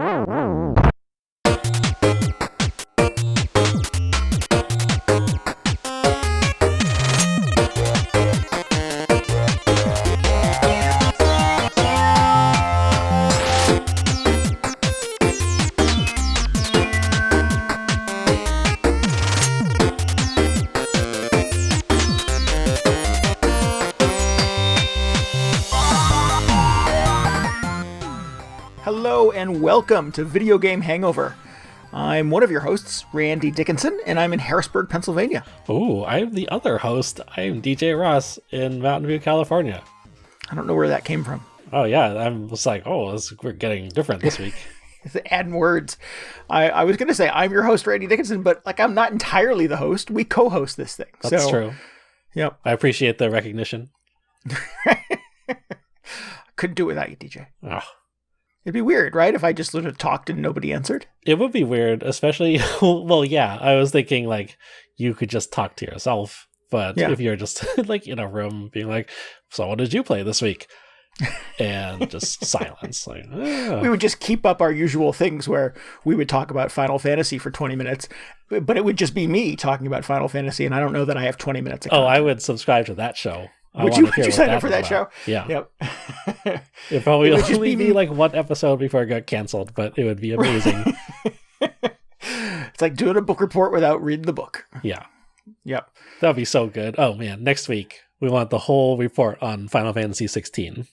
Hello and welcome to Video Game Hangover. I'm one of your hosts, Randy Dickinson, and I'm in Harrisburg, Pennsylvania. Oh, I'm the other host. I'm DJ Ross in Mountain View, California. I don't know where that came from. Oh, yeah. I was like, we're getting different this week. Adding words. I was going to say I'm your host, Randy Dickinson, but I'm not entirely the host. We co-host this thing. That's true. Yep. I appreciate the recognition. Couldn't do it without you, DJ. Oh. It'd be weird, right? If I just sort of talked and nobody answered. It would be weird, especially, well, yeah, I was thinking you could just talk to yourself. But if you're just in a room being like, so what did you play this week? And just silence. We would just keep up our usual things where we would talk about Final Fantasy for 20 minutes, but it would just be me talking about Final Fantasy, and I don't know that I have 20 minutes of content. I would subscribe to that show. Would you sign up for that show? Yeah. Yep. It probably would only be one episode before it got canceled, but it would be amazing. It's like doing a book report without reading the book. Yeah. Yep. That would be so good. Oh, man. Next week, we want the whole report on Final Fantasy 16.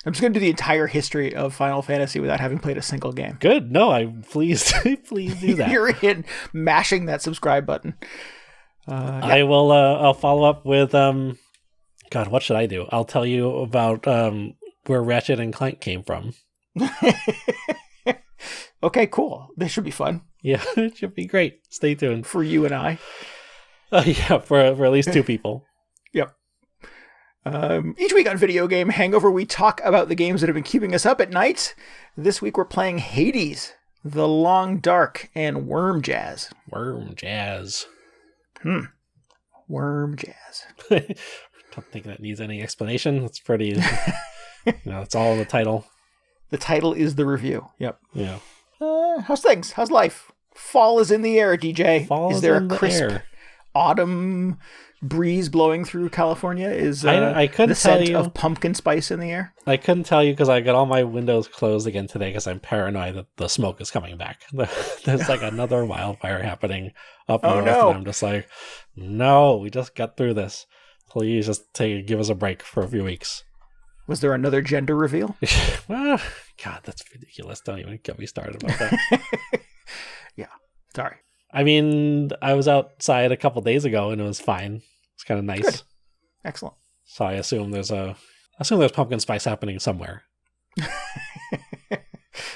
I'm just going to do the entire history of Final Fantasy without having played a single game. Good. No, please do that. You're in mashing that subscribe button. I will, I'll follow up with, God, what should I do? I'll tell you about where Ratchet and Clank came from. Okay, cool. This should be fun. Yeah, it should be great. Stay tuned. For you and I. Yeah, for at least two people. Yep. Each week on Video Game Hangover, we talk about the games that have been keeping us up at night. This week we're playing Hades, The Long Dark, and Worm Jazz. Worm Jazz. Worm Jazz. Don't think that needs any explanation. It's pretty, it's all in the title. The title is the review. Yep. Yeah. How's things? How's life? Fall is in the air, DJ. Fall is there in a crisp air. Autumn breeze blowing through California? Is I couldn't the tell scent you. of pumpkin spice in the air? I couldn't tell you because I got all my windows closed again today because I'm paranoid that the smoke is coming back. There's another wildfire happening up north. No. And I'm just like, no, we just got through this. Please just give us a break for a few weeks. Was there another gender reveal? Well, God, that's ridiculous. Don't even get me started about that. Yeah, sorry. I mean, I was outside a couple days ago and it was fine. It's kind of nice. Good. Excellent. So I assume there's pumpkin spice happening somewhere.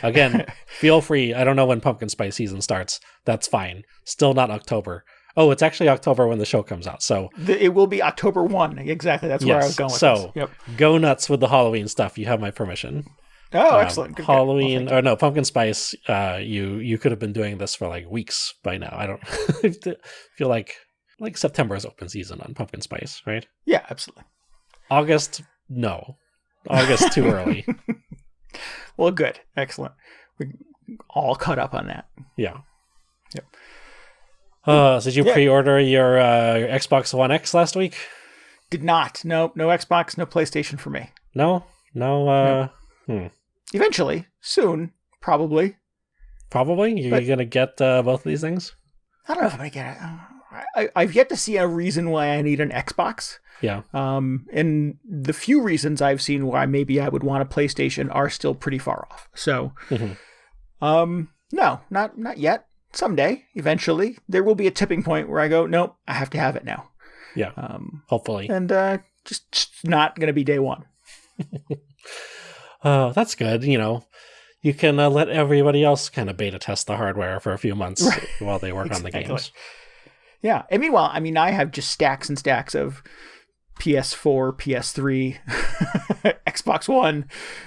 Again, feel free. I don't know when pumpkin spice season starts. That's fine. Still not October. Oh, it's actually October when the show comes out. So it will be October 1. Exactly. That's where I was going with this. Yep. Go nuts with the Halloween stuff. You have my permission. Oh, excellent. Good, Halloween, or no, pumpkin spice. You could have been doing this for weeks by now. I don't feel like September is open season on pumpkin spice, right? Yeah, absolutely. August, no. August too early. Well, good. Excellent. We all caught up on that. Yeah. Yep. So did you pre-order your Xbox One X last week? Did not. No Xbox, no PlayStation for me. No. Eventually, soon, probably. Probably? You're going to get both of these things? I don't know if I'm going to get it. I've yet to see a reason why I need an Xbox. Yeah. And the few reasons I've seen why maybe I would want a PlayStation are still pretty far off. So, no, not yet. Someday, eventually, there will be a tipping point where I go, nope, I have to have it now. Yeah. Hopefully. And just not going to be day one. Oh, that's good. You can let everybody else kind of beta test the hardware for a few months while they work on the games. Yeah. And meanwhile, I have just stacks and stacks of PS4, PS3, Xbox One,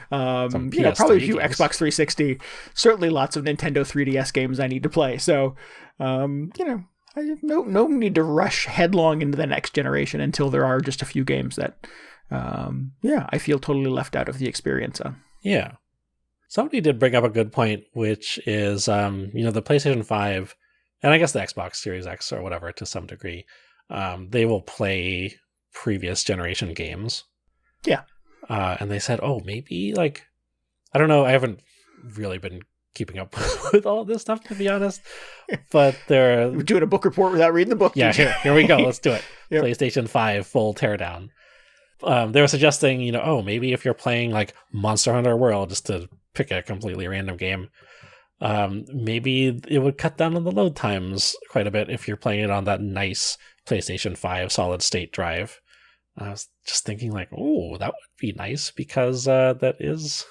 probably a few games. Xbox 360, certainly lots of Nintendo 3DS games I need to play. So, I have no need to rush headlong into the next generation until there are just a few games that, I feel totally left out of the experience on. Yeah. Somebody did bring up a good point, which is, the PlayStation 5, and I guess the Xbox Series X or whatever to some degree, they will play previous generation games. Yeah. And they said, maybe, like, I don't know, I haven't really been keeping up with all this stuff, to be honest, but they're doing a book report without reading the book. Yeah, here we go. Let's do it. Yep. PlayStation 5 full teardown. They were suggesting, maybe if you're playing like Monster Hunter World, just to pick a completely random game, maybe it would cut down on the load times quite a bit if you're playing it on that nice PlayStation 5 solid state drive. I was just thinking like, that would be nice, because that is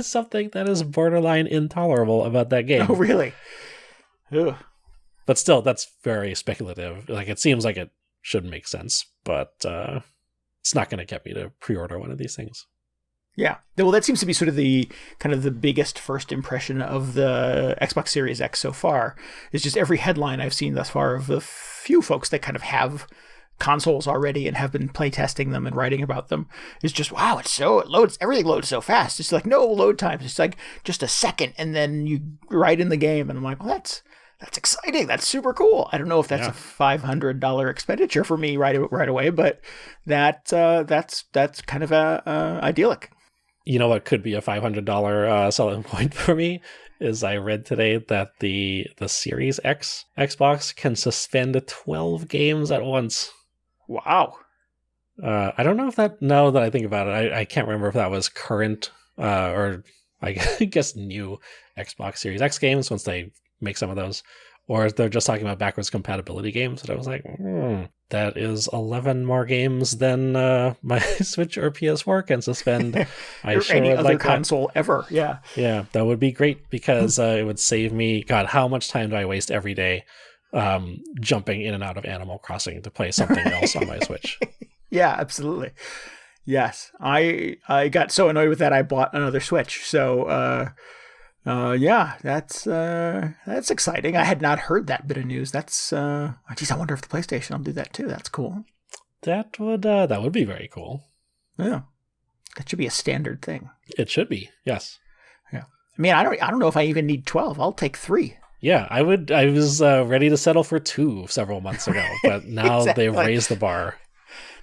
something that is borderline intolerable about that game. Oh, really? Ugh. But still, that's very speculative. Like, it seems like it should make sense, but it's not going to get me to pre-order one of these things. Yeah. Well, that seems to be sort of the kind of the biggest first impression of the Xbox Series X so far. Is just every headline I've seen thus far of the few folks that kind of have consoles already and have been playtesting them and writing about them is just, wow, everything loads so fast. It's like no load times. It's like just a second and then you write in the game, and I'm like, well, that's exciting. That's super cool. I don't know if that's a $500 expenditure for me right away, but that's kind of idyllic. You know what could be a $500 selling point for me is I read today that the Series X Xbox can suspend 12 games at once. Wow. I don't know if now that I think about it, I can't remember if that was current or I guess new Xbox Series X games once they make some of those, or if they're just talking about backwards compatibility games. And I was like, that is 11 more games than my Switch or PS4 can suspend. I or any other console ever. Yeah. Yeah, that would be great, because it would save me, God, how much time do I waste every day jumping in and out of Animal Crossing to play something else on my Switch? Yeah, absolutely. Yes. I got so annoyed with that I bought another Switch. So yeah, that's exciting. I had not heard that bit of news. That's I wonder if the PlayStation will do that too. That's cool. That would be very cool. Yeah. That should be a standard thing. It should be. Yes. Yeah. I mean, I don't know if I even need 12. I'll take 3. Yeah, I was ready to settle for 2 several months ago, but now exactly. They've raised the bar.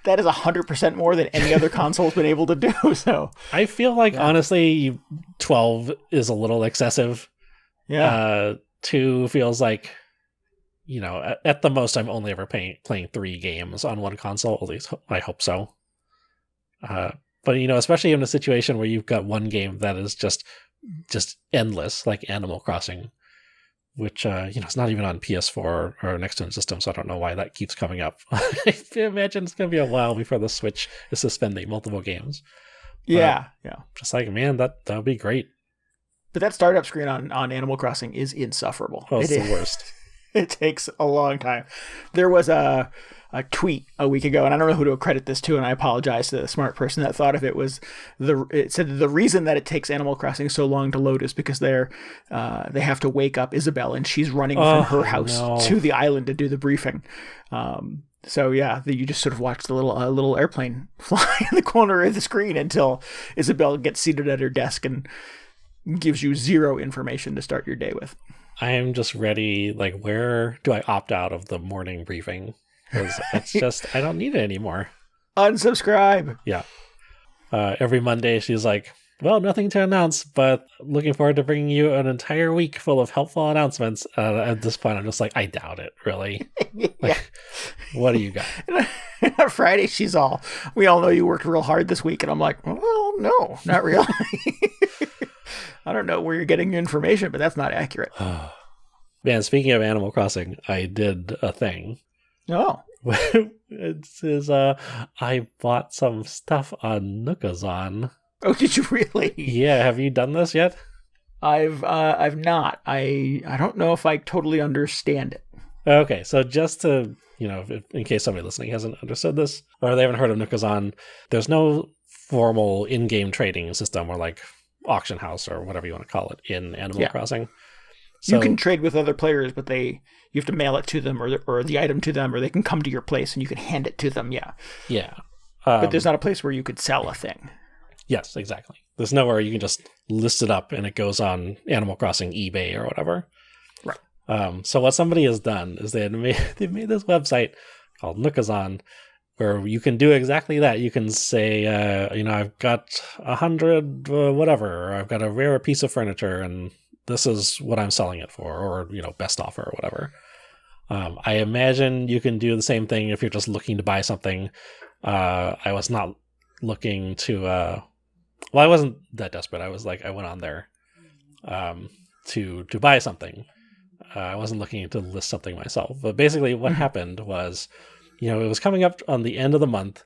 That is 100% more than any other console's been able to do. So I feel like, honestly, 12 is a little excessive. Yeah. 2 feels like, at the most, I'm only ever playing 3 games on one console. At least I hope so. But, especially in a situation where you've got one game that is just endless, like Animal Crossing, which, it's not even on PS4 or next-gen system, so I don't know why that keeps coming up. I imagine it's going to be a while before the Switch is suspending multiple games. Yeah, yeah. Just like, man, that would be great. But that startup screen on Animal Crossing is insufferable. Oh, it's the worst. It takes a long time. There was a tweet a week ago, and I don't know who to credit this to, and I apologize to the smart person that thought of it. It said the reason that it takes Animal Crossing so long to load is because they have to wake up Isabelle, and she's running from her house to the island to do the briefing. So yeah, you just sort of watch the little airplane fly in the corner of the screen until Isabelle gets seated at her desk and gives you 0 information to start your day with. I am just ready. Like, where do I opt out of the morning briefing? Because it's just, I don't need it anymore. Unsubscribe. Yeah. Every Monday, she's like, well, nothing to announce, but looking forward to bringing you an entire week full of helpful announcements. At this point, I'm just like, I doubt it, really. Like, what do you got? On Friday, she's all, we all know you worked real hard this week. And I'm like, well, no, not really. I don't know where you're getting your information, but that's not accurate. Man, speaking of Animal Crossing, I did a thing. Oh. It says, I bought some stuff on Nookazon. Oh, did you really? Yeah, have you done this yet? I've not. I don't know if I totally understand it. Okay, so just to, in case somebody listening hasn't understood this, or they haven't heard of Nookazon, there's no formal in-game trading system or like auction house or whatever you want to call it in Animal Crossing. So, you can trade with other players, but you have to mail it to them or the item to them, or they can come to your place and you can hand it to them. Yeah. Yeah. But there's not a place where you could sell a thing. Yes, exactly. There's nowhere you can just listed up and it goes on Animal Crossing eBay or whatever. Right. So what somebody has done is they've made this website called Nookazon, where you can do exactly that. You can say, I've got 100 whatever, or I've got a rare piece of furniture, and this is what I'm selling it for, or best offer or whatever. I imagine you can do the same thing if you're just looking to buy something. I was not looking to. I wasn't that desperate. I went on there to buy something. I wasn't looking to list something myself. But basically, what happened was, it was coming up on the end of the month.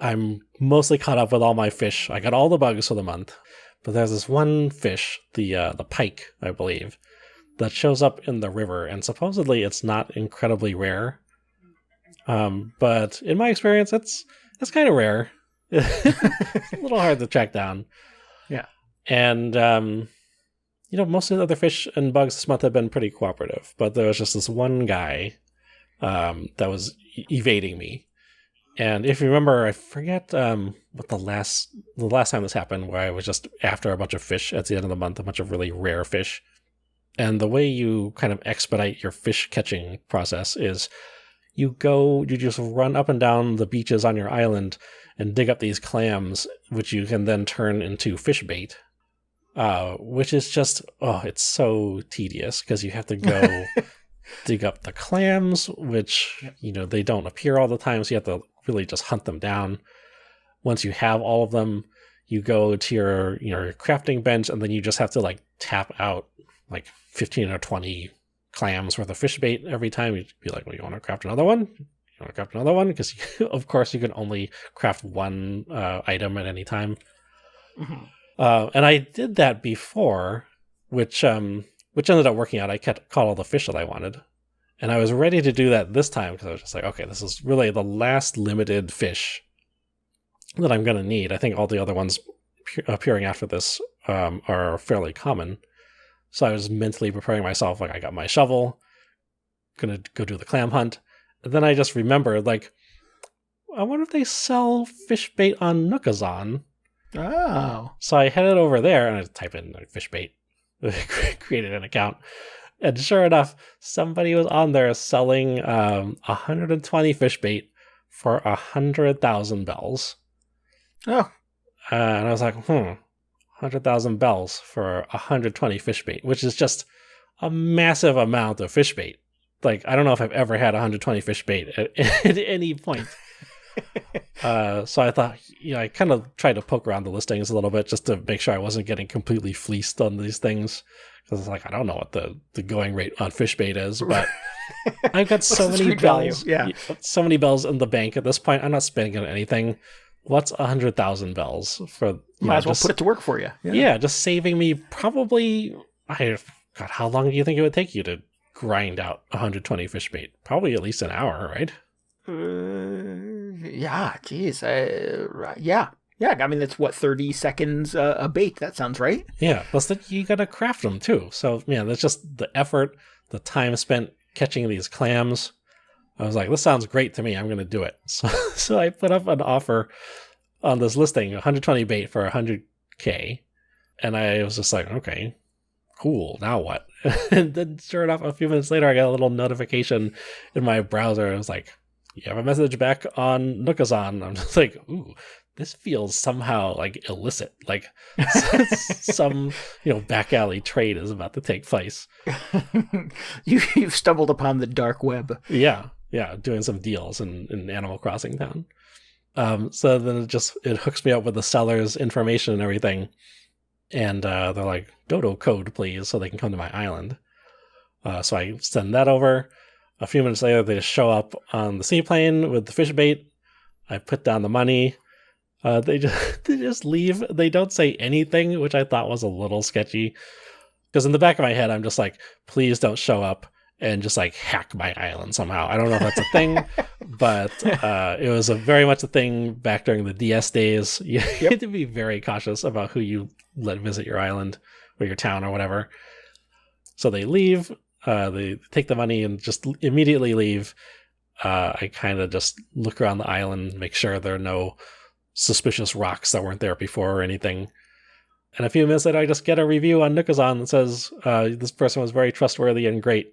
I'm mostly caught up with all my fish. I got all the bugs for the month. But there's this one fish, the pike, I believe, that shows up in the river, and supposedly it's not incredibly rare. But in my experience, it's kind of rare. It's a little hard to track down. Yeah. And, most of the other fish and bugs this month have been pretty cooperative. But there was just this one guy that was evading me. And if you remember, I forget what the last time this happened, where I was just after a bunch of fish at the end of the month, a bunch of really rare fish. And the way you kind of expedite your fish catching process is you just run up and down the beaches on your island and dig up these clams, which you can then turn into fish bait, which is just, it's so tedious because you have to go dig up the clams, which, they don't appear all the time, so you have to really just hunt them down. Once you have all of them, you go to your crafting bench, and then you just have to tap out 15 or 20 clams worth of fish bait every time. You'd be like, well, you want to craft another one? You want to craft another one? Because of course you can only craft one item at any time. Mm-hmm. And I did that before, which ended up working out. I caught all the fish that I wanted. And I was ready to do that this time because I was just like, okay, this is really the last limited fish that I'm going to need. I think all the other ones appearing after this are fairly common. So I was mentally preparing myself. I got my shovel, going to go do the clam hunt. And then I just remembered, I wonder if they sell fish bait on Nookazon. Oh. So I headed over there and I type in fish bait, created an account. And sure enough, somebody was on there selling 120 fish bait for 100,000 bells. Oh. And I was like, 100,000 bells for 120 fish bait, which is just a massive amount of fish bait. I don't know if I've ever had 120 fish bait at any point. So I thought, I kind of tried to poke around the listings a little bit just to make sure I wasn't getting completely fleeced on these things. Because I don't know what the going rate on fish bait is, but I've got so many bells. Yeah. So many bells in the bank at this point. I'm not spending on anything. What's 100,000 bells for? Might as well put it to work for you. Yeah, just saving me probably. God, how long do you think it would take you to grind out 120 fish bait? Probably at least an hour, right? Yeah. Geez. Yeah. Yeah. I mean, that's 30 seconds a bait. That sounds right. Yeah. Plus, you got to craft them too. So that's just the effort, the time spent catching these clams. I was like, this sounds great to me. I'm going to do it. So I put up an offer on this listing, 120 bait for 100K. And I was just like, okay, cool. Now what? And then sure enough, a few minutes later, I got a little notification in my browser. It was like, you have a message back on Nookazon. I'm just like, ooh, this feels somehow illicit. Some, back alley trade is about to take place. You've stumbled upon the dark web. Yeah. Yeah, doing some deals in Animal Crossing Town. So then it hooks me up with the seller's information and everything. And they're like, Dodo code, please, so they can come to my island. So I send that over. A few minutes later, they just show up on the seaplane with the fish bait. I put down the money. They just leave. They don't say anything, which I thought was a little sketchy. Because in the back of my head, I'm just like, please don't show up and just hack my island somehow. I don't know if that's a thing, but it was very much a thing back during the DS days. You had to be very cautious about who you let visit your island or your town or whatever. So they leave, they take the money and just immediately leave. I kind of just look around the island, make sure there are no suspicious rocks that weren't there before or anything. And a few minutes later, I just get a review on Nookazon that says this person was very trustworthy and great,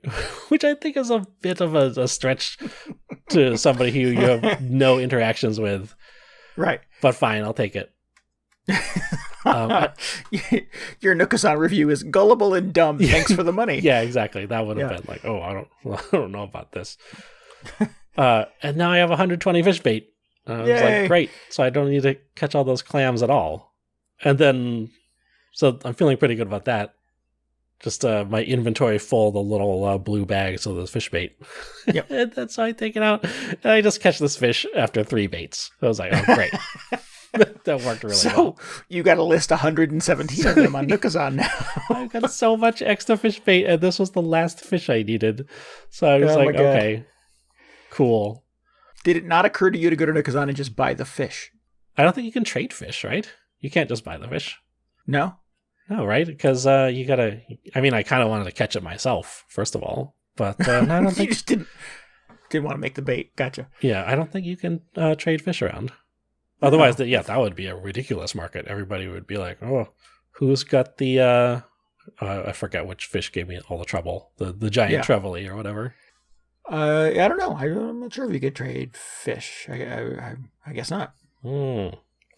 which I think is a bit of a stretch to somebody who you have no interactions with. Right. But fine, I'll take it. Your Nookazon review is gullible and dumb. Thanks for the money. Yeah, exactly. That would have been like, oh, I don't know about this. And now I have 120 fish bait. I was like, great. So I don't need to catch all those clams at all. And then, so I'm feeling pretty good about that. Just my inventory full of the little blue bags of the fish bait. Yep. And that's how I take it out. And I just catch this fish after 3 baits. I was like, oh, great. That worked really well. So you got to list 117 of them on Nookazon now. I've got so much extra fish bait, and this was the last fish I needed. So I was like, okay, cool. Did it not occur to you to go to Nookazon and just buy the fish? I don't think you can trade fish, right? You can't just buy the fish. No? No, right? Because you gotta... I mean, I kind of wanted to catch it myself, first of all. But I don't think... You just didn't want to make the bait. Gotcha. Yeah, I don't think you can trade fish around. Otherwise, that would be a ridiculous market. Everybody would be like, oh, who's got the... I forget which fish gave me all the trouble. The giant trevally or whatever. I don't know. I'm not sure if you could trade fish. I guess not.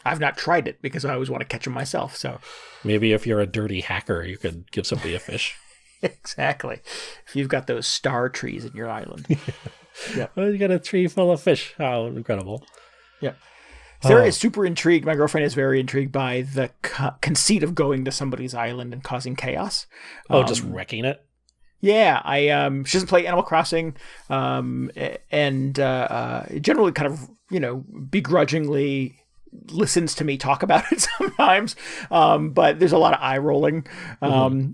I've not tried it because I always want to catch them myself. So maybe if you're a dirty hacker, you could give somebody a fish. Exactly. If you've got those star trees in your island. Yeah. Well, you got a tree full of fish. How incredible. Yeah. Sarah is super intrigued. My girlfriend is very intrigued by the conceit of going to somebody's island and causing chaos. Just wrecking it? Yeah, she doesn't play Animal Crossing, and generally kind of, begrudgingly listens to me talk about it sometimes, but there's a lot of eye rolling. I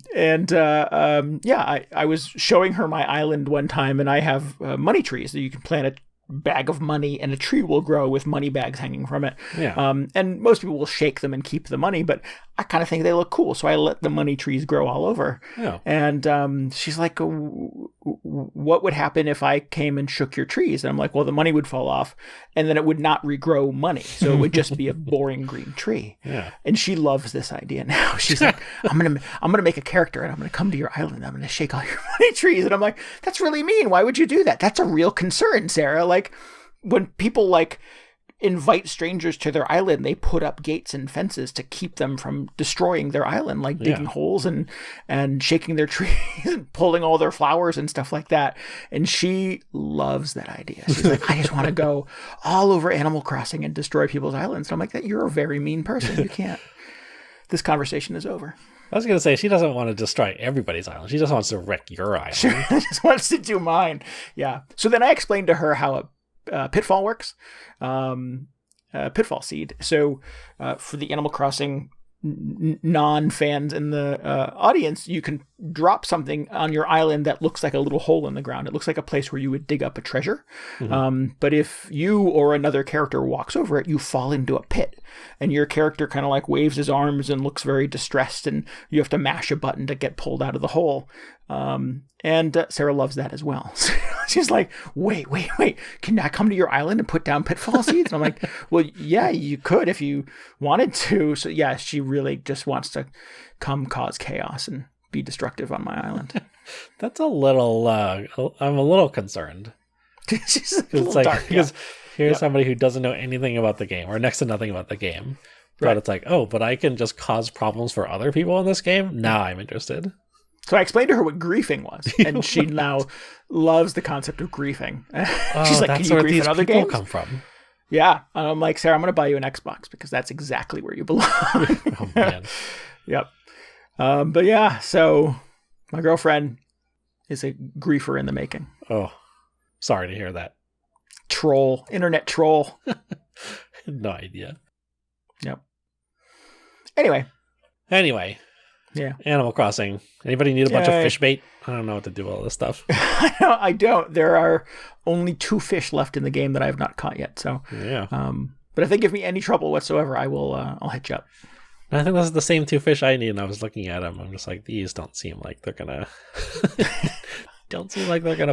was showing her my island one time, and I have money trees that you can plant a bag of money and a tree will grow with money bags hanging from it. And most people will shake them and keep the money, but I kind of think they look cool, so I let the money trees grow all over. And she's like, what would happen if I came and shook your trees? And I'm like, well, the money would fall off and then it would not regrow money, so it would just be a boring green tree. And she loves this idea now. She's like, I'm gonna make a character and I'm gonna come to your island, I'm gonna shake all your money trees. And I'm like, that's really mean. Why would you do that? That's a real concern, Sarah. Like, when people invite strangers to their island, they put up gates and fences to keep them from destroying their island, like digging holes and shaking their trees and pulling all their flowers and stuff like that. And she loves that idea. She's like, I just want to go all over Animal Crossing and destroy people's islands. And I'm like, you're a very mean person. You can't. This conversation is over. I was going to say, she doesn't want to destroy everybody's island. She just wants to wreck your island. She just wants to do mine. Yeah. So then I explained to her how Pitfall works, Pitfall seed. So for the Animal Crossing non-fans in the audience, you can drop something on your island that looks like a little hole in the ground. It looks like a place where you would dig up a treasure. But if you or another character walks over it, you fall into a pit, and your character kind of waves his arms and looks very distressed, and you have to mash a button to get pulled out of the hole. And Sarah loves that as well. She's like, wait, can I come to your island and put down pitfall seeds? And I'm like, well, yeah, you could if you wanted to. So yeah, she really just wants to come cause chaos and be destructive on my island. That's a little, I'm a little concerned. She's a little dark, because here's somebody who doesn't know anything about the game, or next to nothing about the game. But it's like, oh, but I can just cause problems for other people in this game? Now I'm interested. So I explained to her what griefing was, and she now loves the concept of griefing. She's like, can you grief in other games? Come from? Yeah. And I'm like, Sarah, I'm going to buy you an Xbox because that's exactly where you belong. Oh, man. Yep. But yeah, so my girlfriend is a griefer in the making. Oh, sorry to hear that. Troll, internet troll. No idea. Yep. Anyway. Yeah. Animal Crossing. Anybody need a bunch of fish bait? I don't know what to do with all this stuff. I don't. There are only 2 fish left in the game that I have not caught yet. So yeah. But if they give me any trouble whatsoever, I'll hit you up. I think this is the same 2 fish I need, and I was looking at them. I'm just like, these don't seem like they're gonna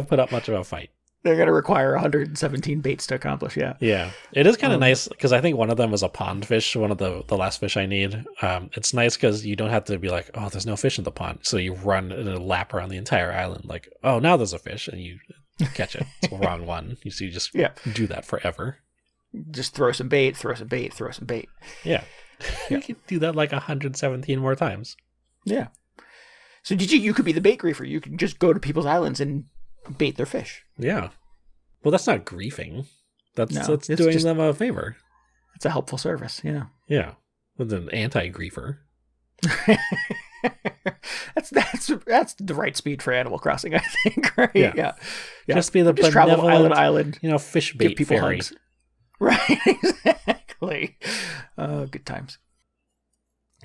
put up much of a fight. They're going to require 117 baits to accomplish, yeah. Yeah. It is kind of nice, because I think one of them is a pond fish, one of the last fish I need. It's nice because you don't have to be like, oh, there's no fish in the pond. So you run in a lap around the entire island, like, oh, now there's a fish, and you catch it. It's the wrong one. So you just do that forever. Just throw some bait, throw some bait, throw some bait. Yeah. You can do that like 117 more times. Yeah. So you could be the bait griefer. You can just go to people's islands and bait their fish. Yeah. Well, that's not griefing. That's doing them a favor. It's a helpful service, yeah. Yeah. With an anti-griefer. That's the right speed for Animal Crossing, I think, right? Yeah. Just be the travel island, fish bait give people fairy. Hugs. Right, exactly. Good times.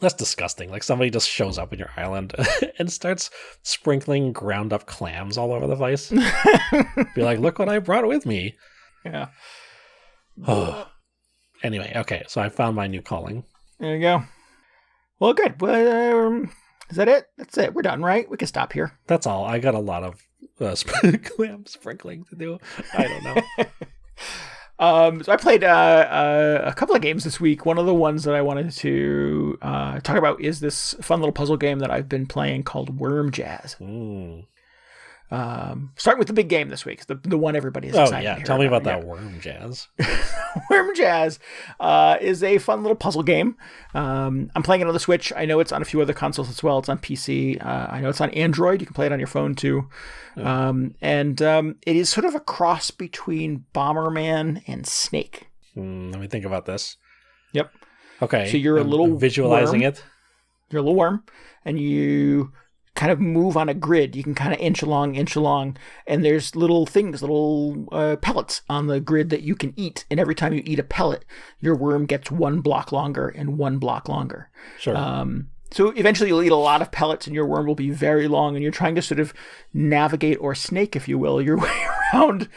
That's disgusting. Like somebody just shows up in your island and starts sprinkling ground up clams all over the place. Be like, look what I brought with me. Yeah. Anyway, okay, so I found my new calling. There you go. Well, good. Well, is that it? That's it. We're done, right? We can stop here. That's all. I got a lot of clam sprinkling to do. I don't know. So I played a couple of games this week. One of the ones that I wanted to talk about is this fun little puzzle game that I've been playing called Worm Jazz. Starting with the big game this week, the one everybody is excited to hear. Tell me about that Worm Jazz. Worm Jazz is a fun little puzzle game. I'm playing it on the Switch. I know it's on a few other consoles as well. It's on PC. I know it's on Android. You can play it on your phone too. It is sort of a cross between Bomberman and Snake. Let me think about this. Yep. Okay. So you're a little visualizing worm. it. You're a little worm, and you kind of move on a grid. You can kind of inch along, and there's little things, little pellets on the grid that you can eat. And every time you eat a pellet, your worm gets 1 block longer and 1 block longer. Sure. So eventually you'll eat a lot of pellets and your worm will be very long, and you're trying to sort of navigate, or snake, if you will, your way around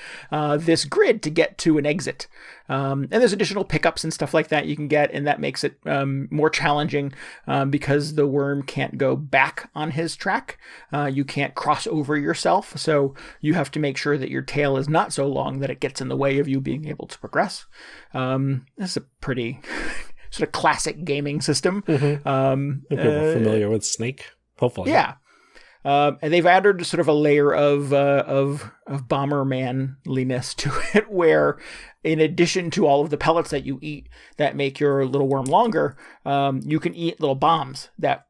this grid to get to an exit. And there's additional pickups and stuff like that you can get, and that makes it more challenging because the worm can't go back on his track. You can't cross over yourself, so you have to make sure that your tail is not so long that it gets in the way of you being able to progress. This is a pretty sort of classic gaming system. Mm-hmm. People familiar with Snake, hopefully. Yeah. And they've added sort of a layer of Bombermanliness to it, where in addition to all of the pellets that you eat that make your little worm longer, you can eat little bombs that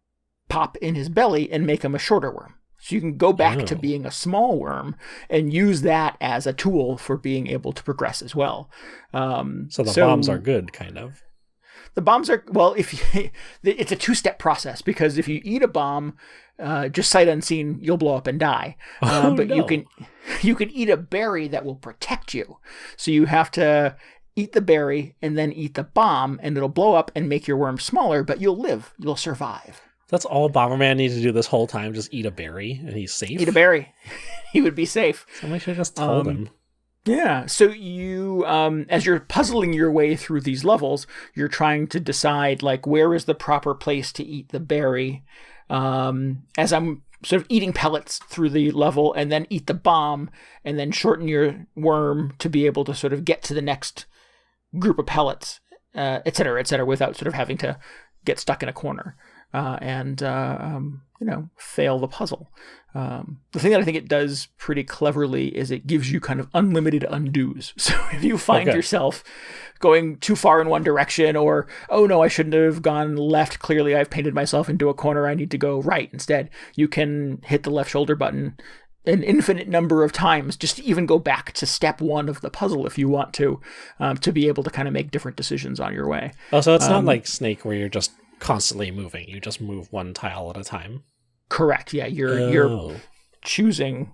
pop in his belly and make him a shorter worm. So you can go back to being a small worm and use that as a tool for being able to progress as well. So the bombs are good, kind of. The bombs are, well, it's a 2-step process, because if you eat a bomb, just sight unseen, you'll blow up and die. But you can eat a berry that will protect you. So you have to eat the berry and then eat the bomb, and it'll blow up and make your worm smaller, but you'll live. You'll survive. That's all Bomberman needs to do this whole time, just eat a berry, and he's safe? Eat a berry. He would be safe. Somebody should have just told him. Yeah, so you, as you're puzzling your way through these levels, you're trying to decide, like, where is the proper place to eat the berry. As I'm sort of eating pellets through the level, and then eat the bomb, and then shorten your worm to be able to sort of get to the next group of pellets, et cetera, without sort of having to get stuck in a corner and fail the puzzle. The thing that I think it does pretty cleverly is it gives you kind of unlimited undos. So if you find yourself going too far in one direction, or, oh no, I shouldn't have gone left, clearly I've painted myself into a corner, I need to go right instead, you can hit the left shoulder button an infinite number of times just to even go back to step 1 of the puzzle if you want to be able to kind of make different decisions on your way. Oh, so it's not like Snake where you're just constantly moving. You just move one tile at a time. Correct. Yeah, you're choosing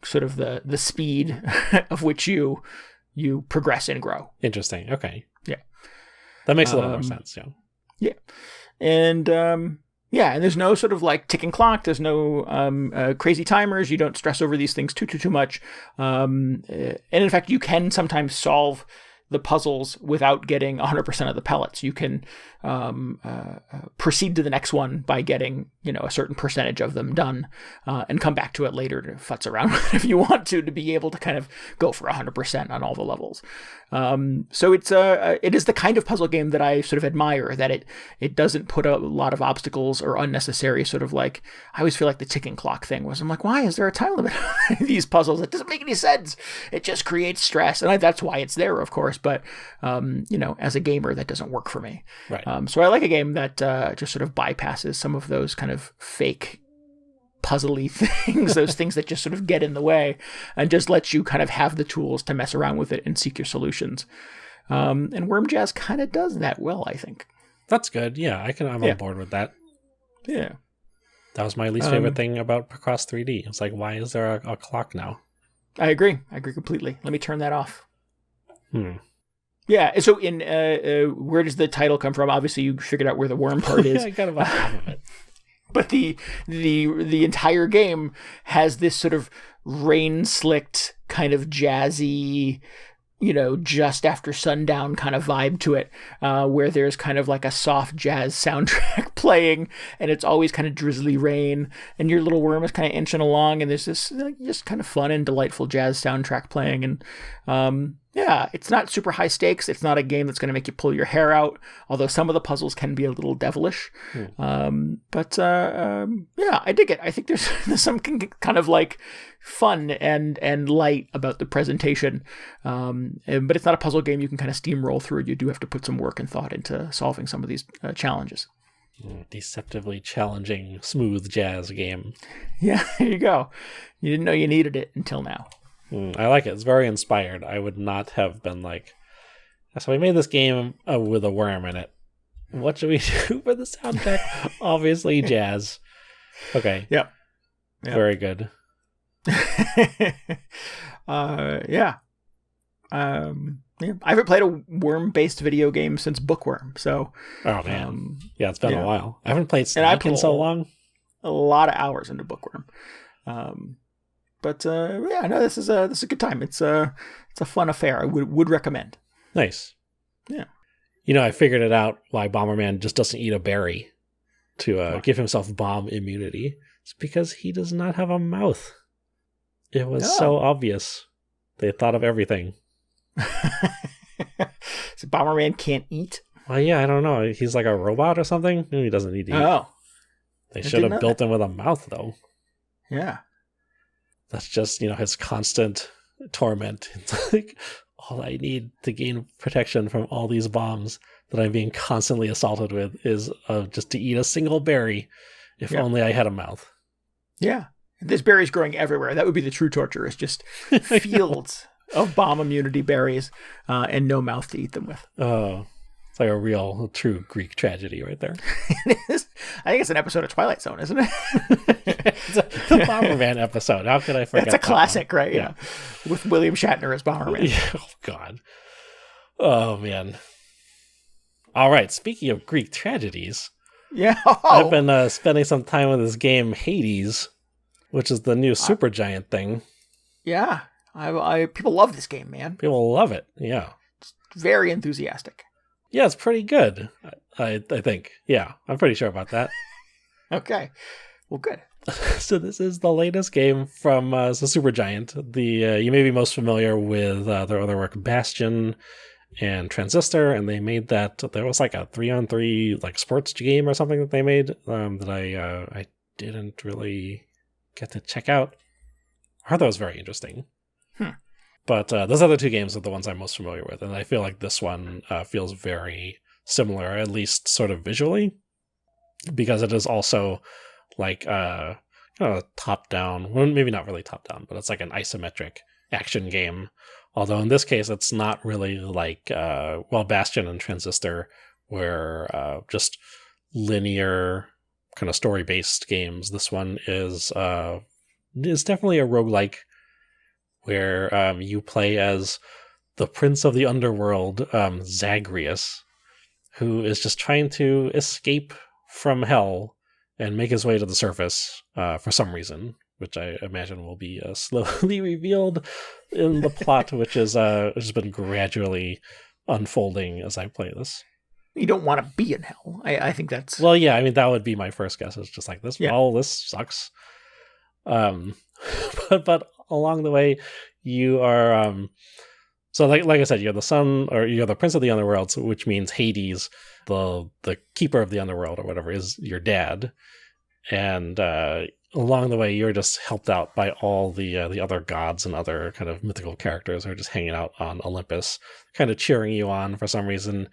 sort of the speed of which you progress and grow. Interesting. Okay. Yeah, that makes a little more sense. Yeah. Yeah, and and there's no sort of like ticking clock. There's no crazy timers. You don't stress over these things too much. And in fact, you can sometimes solve the puzzles without getting 100% of the pellets. You can proceed to the next one by getting, a certain percentage of them done, and come back to it later to futz around with it if you want to be able to kind of go for 100% on all the levels. So it is the kind of puzzle game that I sort of admire, that it doesn't put a lot of obstacles or unnecessary sort of like, I always feel like the ticking clock thing was, I'm like, why is there a time limit on these puzzles? It doesn't make any sense. It just creates stress. And that's why it's there, of course. But, as a gamer, that doesn't work for me. Right. So I like a game that just sort of bypasses some of those kind of fake puzzly things, those things that just sort of get in the way, and just lets you kind of have the tools to mess around with it and seek your solutions. And Worm Jazz kind of does that well, I think. That's good. Yeah, I'm on board with that. Yeah. That was my least favorite thing about Picross 3D. It's like, why is there a clock now? I agree completely. Let me turn that off. Yeah, so where does the title come from? Obviously, you figured out where the worm part is. I got about half of it. But the entire game has this sort of rain-slicked, kind of jazzy, just after sundown kind of vibe to it, where there's kind of like a soft jazz soundtrack playing, and it's always kind of drizzly rain, and your little worm is kind of inching along, and there's this just kind of fun and delightful jazz soundtrack playing. And it's not super high stakes. It's not a game that's going to make you pull your hair out, although some of the puzzles can be a little devilish. But I dig it. I think there's some kind of like fun and light about the presentation. But it's not a puzzle game you can kind of steamroll through. You do have to put some work and thought into solving some of these challenges. Deceptively challenging, smooth jazz game. Yeah, there you go. You didn't know you needed it until now. I like it. It's very inspired. I would not have been like, so we made this game with a worm in it. What should we do for the soundtrack? Obviously, jazz. Okay. Yep. Very good. I haven't played a worm-based video game since Bookworm. So. Oh man. it's been a while. I haven't played Snake in so long. A lot of hours into Bookworm. But this is a good time. It's a fun affair. I would recommend. Nice. Yeah. I figured it out why Bomberman just doesn't eat a berry to give himself bomb immunity. It's because he does not have a mouth. It was so obvious. They thought of everything. So Bomberman can't eat? Well, yeah, I don't know. He's like a robot or something. He doesn't need to eat. Oh. They should have built him with a mouth, though. Yeah. That's just, his constant torment. It's like, all I need to gain protection from all these bombs that I'm being constantly assaulted with is just to eat a single berry. If only I had a mouth. Yeah. There's berries growing everywhere. That would be the true torture. It's just fields of bomb immunity berries and no mouth to eat them with. Oh, it's like a real, true Greek tragedy right there. It is. I think it's an episode of Twilight Zone, isn't it? It's the Bomberman episode. How could I forget? That's a classic, right? Yeah. With William Shatner as Bomberman. Oh, God. Oh, man. All right. Speaking of Greek tragedies. Yeah. I've been spending some time with this game, Hades, which is the new Supergiant thing. Yeah. People love this game, man. People love it. Yeah. It's very enthusiastic. Yeah, it's pretty good. I think. Yeah, I'm pretty sure about that. Okay. Well, good. So this is the latest game from the Supergiant. You may be most familiar with their other work, Bastion and Transistor, and they made that. There was like a 3-on-3 like sports game or something that they made that I didn't really get to check out. I heard that was very interesting. But those other two games are the ones I'm most familiar with, and I feel like this one feels very similar, at least sort of visually, because it is also like kind of top-down, well, maybe not really top-down, but it's like an isometric action game. Although in this case, it's not really like, Bastion and Transistor were just linear kind of story-based games. This one is definitely a roguelike, where you play as the prince of the underworld, Zagreus, who is just trying to escape from hell and make his way to the surface for some reason, which I imagine will be slowly revealed in the plot, which has been gradually unfolding as I play this. You don't want to be in hell. I think that's... Well, yeah, I mean, that would be my first guess. It's just like, this sucks. But along the way, you are... so like I said, you're the son, or you're the prince of the underworld, which means Hades, the keeper of the underworld or whatever, is your dad. And along the way, you're just helped out by all the other gods and other kind of mythical characters who are just hanging out on Olympus, kind of cheering you on for some reason.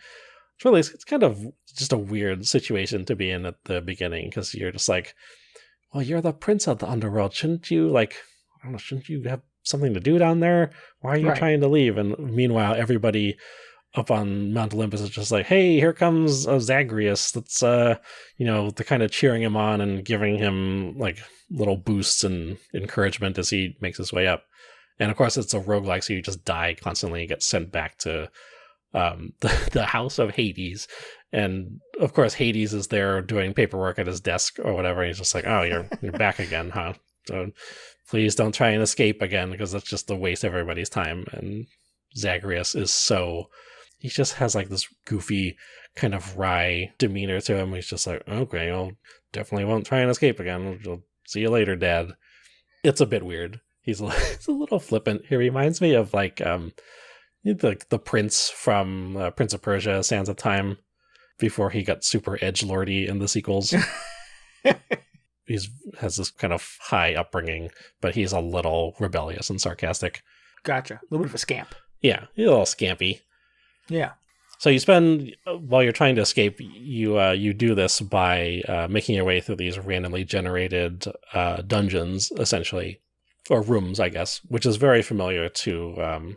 It's kind of just a weird situation to be in at the beginning, because you're just like, well, you're the prince of the underworld. Shouldn't you, like, I don't know, shouldn't you have something to do down there? Why are you trying to leave? And meanwhile, everybody up on Mount Olympus is just like, hey, here comes Zagreus. That's, they're kind of cheering him on and giving him like little boosts and encouragement as he makes his way up. And of course, it's a roguelike, so you just die constantly and get sent back to the house of Hades. And of course, Hades is there doing paperwork at his desk or whatever. He's just like, oh, you're back again, huh? So please don't try and escape again, because that's just a waste of everybody's time. And Zagreus is he just has like this goofy kind of wry demeanor to him. He's just like, okay, I'll definitely won't try and escape again. I'll see you later, Dad. It's a bit weird. He's a little flippant. He reminds me of like the prince from Prince of Persia, Sands of Time, before he got super edgelordy in the sequels. He has this kind of high upbringing, but he's a little rebellious and sarcastic. Gotcha. A little bit of a scamp. Yeah, he's a little scampy. Yeah. So you spend, while you're trying to escape, you do this by making your way through these randomly generated dungeons, essentially, or rooms, I guess, which is very familiar to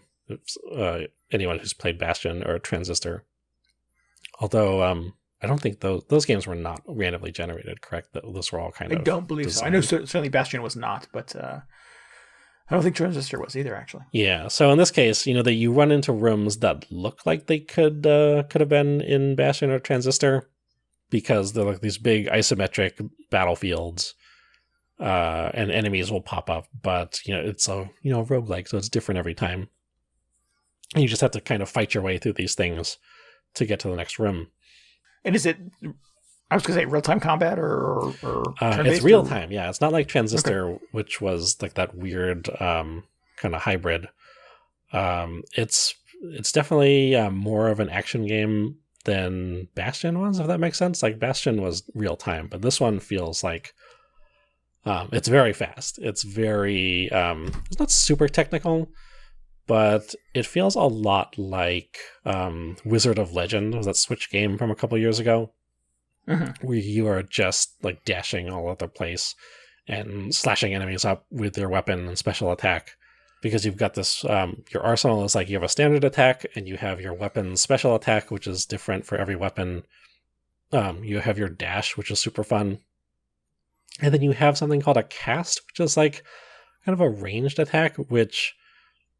anyone who's played Bastion or Transistor. Although I don't think those games were not randomly generated, correct? Those were all kind of... I don't believe so. I know certainly Bastion was not, but I don't think Transistor was either, actually. Yeah, so in this case, that you run into rooms that look like they could have been in Bastion or Transistor, because they're like these big isometric battlefields, and enemies will pop up, but it's a roguelike, so it's different every time. And you just have to kind of fight your way through these things to get to the next room. And is it, I was going to say, real-time combat or it's real-time, yeah. It's not like Transistor, which was like that weird kind of hybrid. It's definitely more of an action game than Bastion was, if that makes sense. Like, Bastion was real-time, but this one feels like it's very fast. It's very, it's not super technical, but it feels a lot like Wizard of Legend, was that Switch game from a couple years ago, where you are just like dashing all over the place and slashing enemies up with your weapon and special attack. Because you've got this, your arsenal is like you have a standard attack and you have your weapon special attack, which is different for every weapon. You have your dash, which is super fun. And then you have something called a cast, which is like kind of a ranged attack, which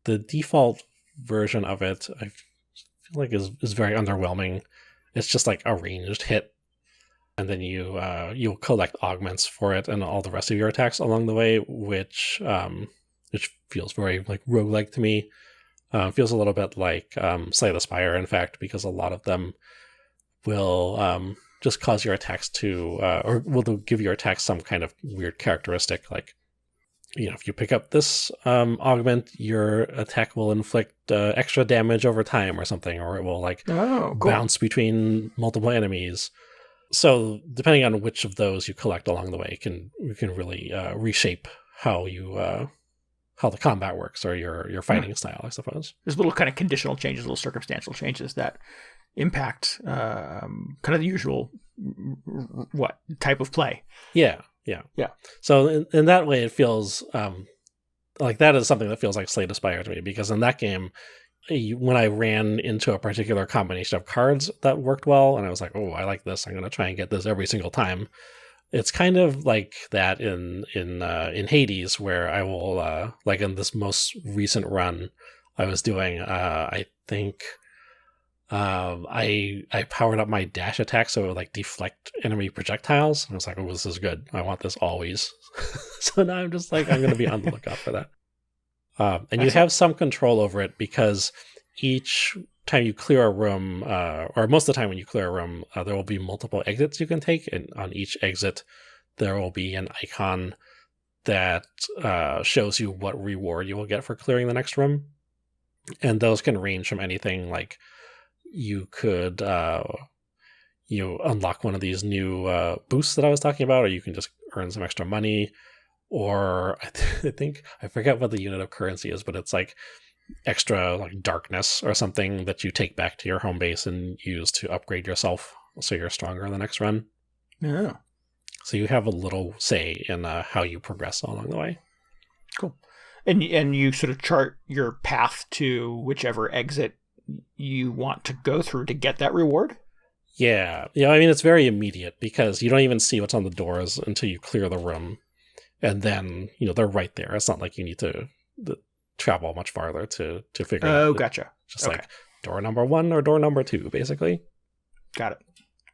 the default version of it, I feel like is very underwhelming. It's just like a ranged hit. And then you'll collect augments for it and all the rest of your attacks along the way, which feels very like roguelike to me. Feels a little bit like Slay the Spire, in fact, because a lot of them will just cause your attacks to, or will give your attacks some kind of weird characteristic. Like, if you pick up this augment, your attack will inflict extra damage over time or something, or it will like bounce between multiple enemies. So depending on which of those you collect along the way, you can really reshape how the combat works, or your fighting style, I suppose. There's little kind of conditional changes, little circumstantial changes that impact kind of the usual type of play. Yeah. So in that way, it feels like that is something that feels like Slay the Spire to me, because in that game, when I ran into a particular combination of cards that worked well, and I was like, oh, I like this, I'm going to try and get this every single time. It's kind of like that in Hades, where I will, like in this most recent run I was doing, I think I powered up my dash attack so it would like deflect enemy projectiles. And I was like, oh, this is good. I want this always. So now I'm just like, I'm going to be on the lookout for that. And you have some control over it, because each time you clear a room, or most of the time when you clear a room, there will be multiple exits you can take, and on each exit there will be an icon that shows you what reward you will get for clearing the next room. And those can range from anything like you could unlock one of these new boosts that I was talking about, or you can just earn some extra money, or I think I forget what the unit of currency is, but it's like extra like darkness or something that you take back to your home base and use to upgrade yourself so you're stronger in the next run. Yeah. So you have a little say in how you progress along the way. Cool. And you sort of chart your path to whichever exit you want to go through to get that reward? Yeah. Yeah, I mean, it's very immediate because you don't even see what's on the doors until you clear the room. And then, they're right there. It's not like you need to travel much farther to figure out. Oh, gotcha. Just like door number 1 or door number 2, basically. Got it.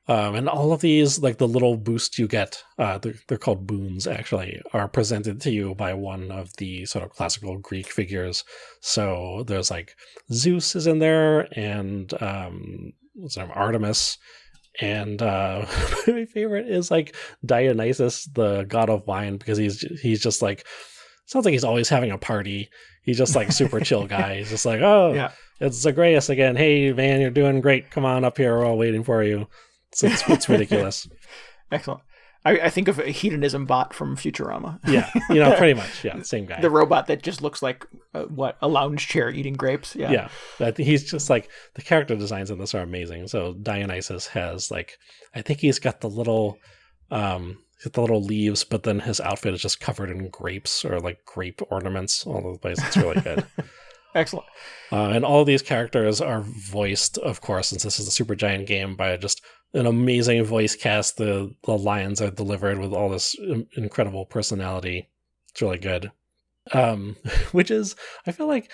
And all of these, like the little boosts you get, they're called boons, actually, are presented to you by one of the sort of classical Greek figures. So there's like Zeus is in there, and what's her name, Artemis. And my favorite is like Dionysus, the god of wine, because he's just like, sounds like he's always having a party. He's just like super chill guy. He's just like, it's Zagreus again. Hey, man, you're doing great. Come on up here. We're all waiting for you. So it's ridiculous. Excellent. I think of a hedonism bot from Futurama. Yeah, pretty much. Yeah, same guy. The robot that just looks like, a lounge chair eating grapes. Yeah. Yeah. He's just like, the character designs in this are amazing. So Dionysus has like, I think he's got the little leaves, but then his outfit is just covered in grapes or like grape ornaments all over the place. It's really good. Excellent. And all of these characters are voiced, of course, since this is a Supergiant game, by just an amazing voice cast. The lines are delivered with all this incredible personality. It's really good. Which is, I feel like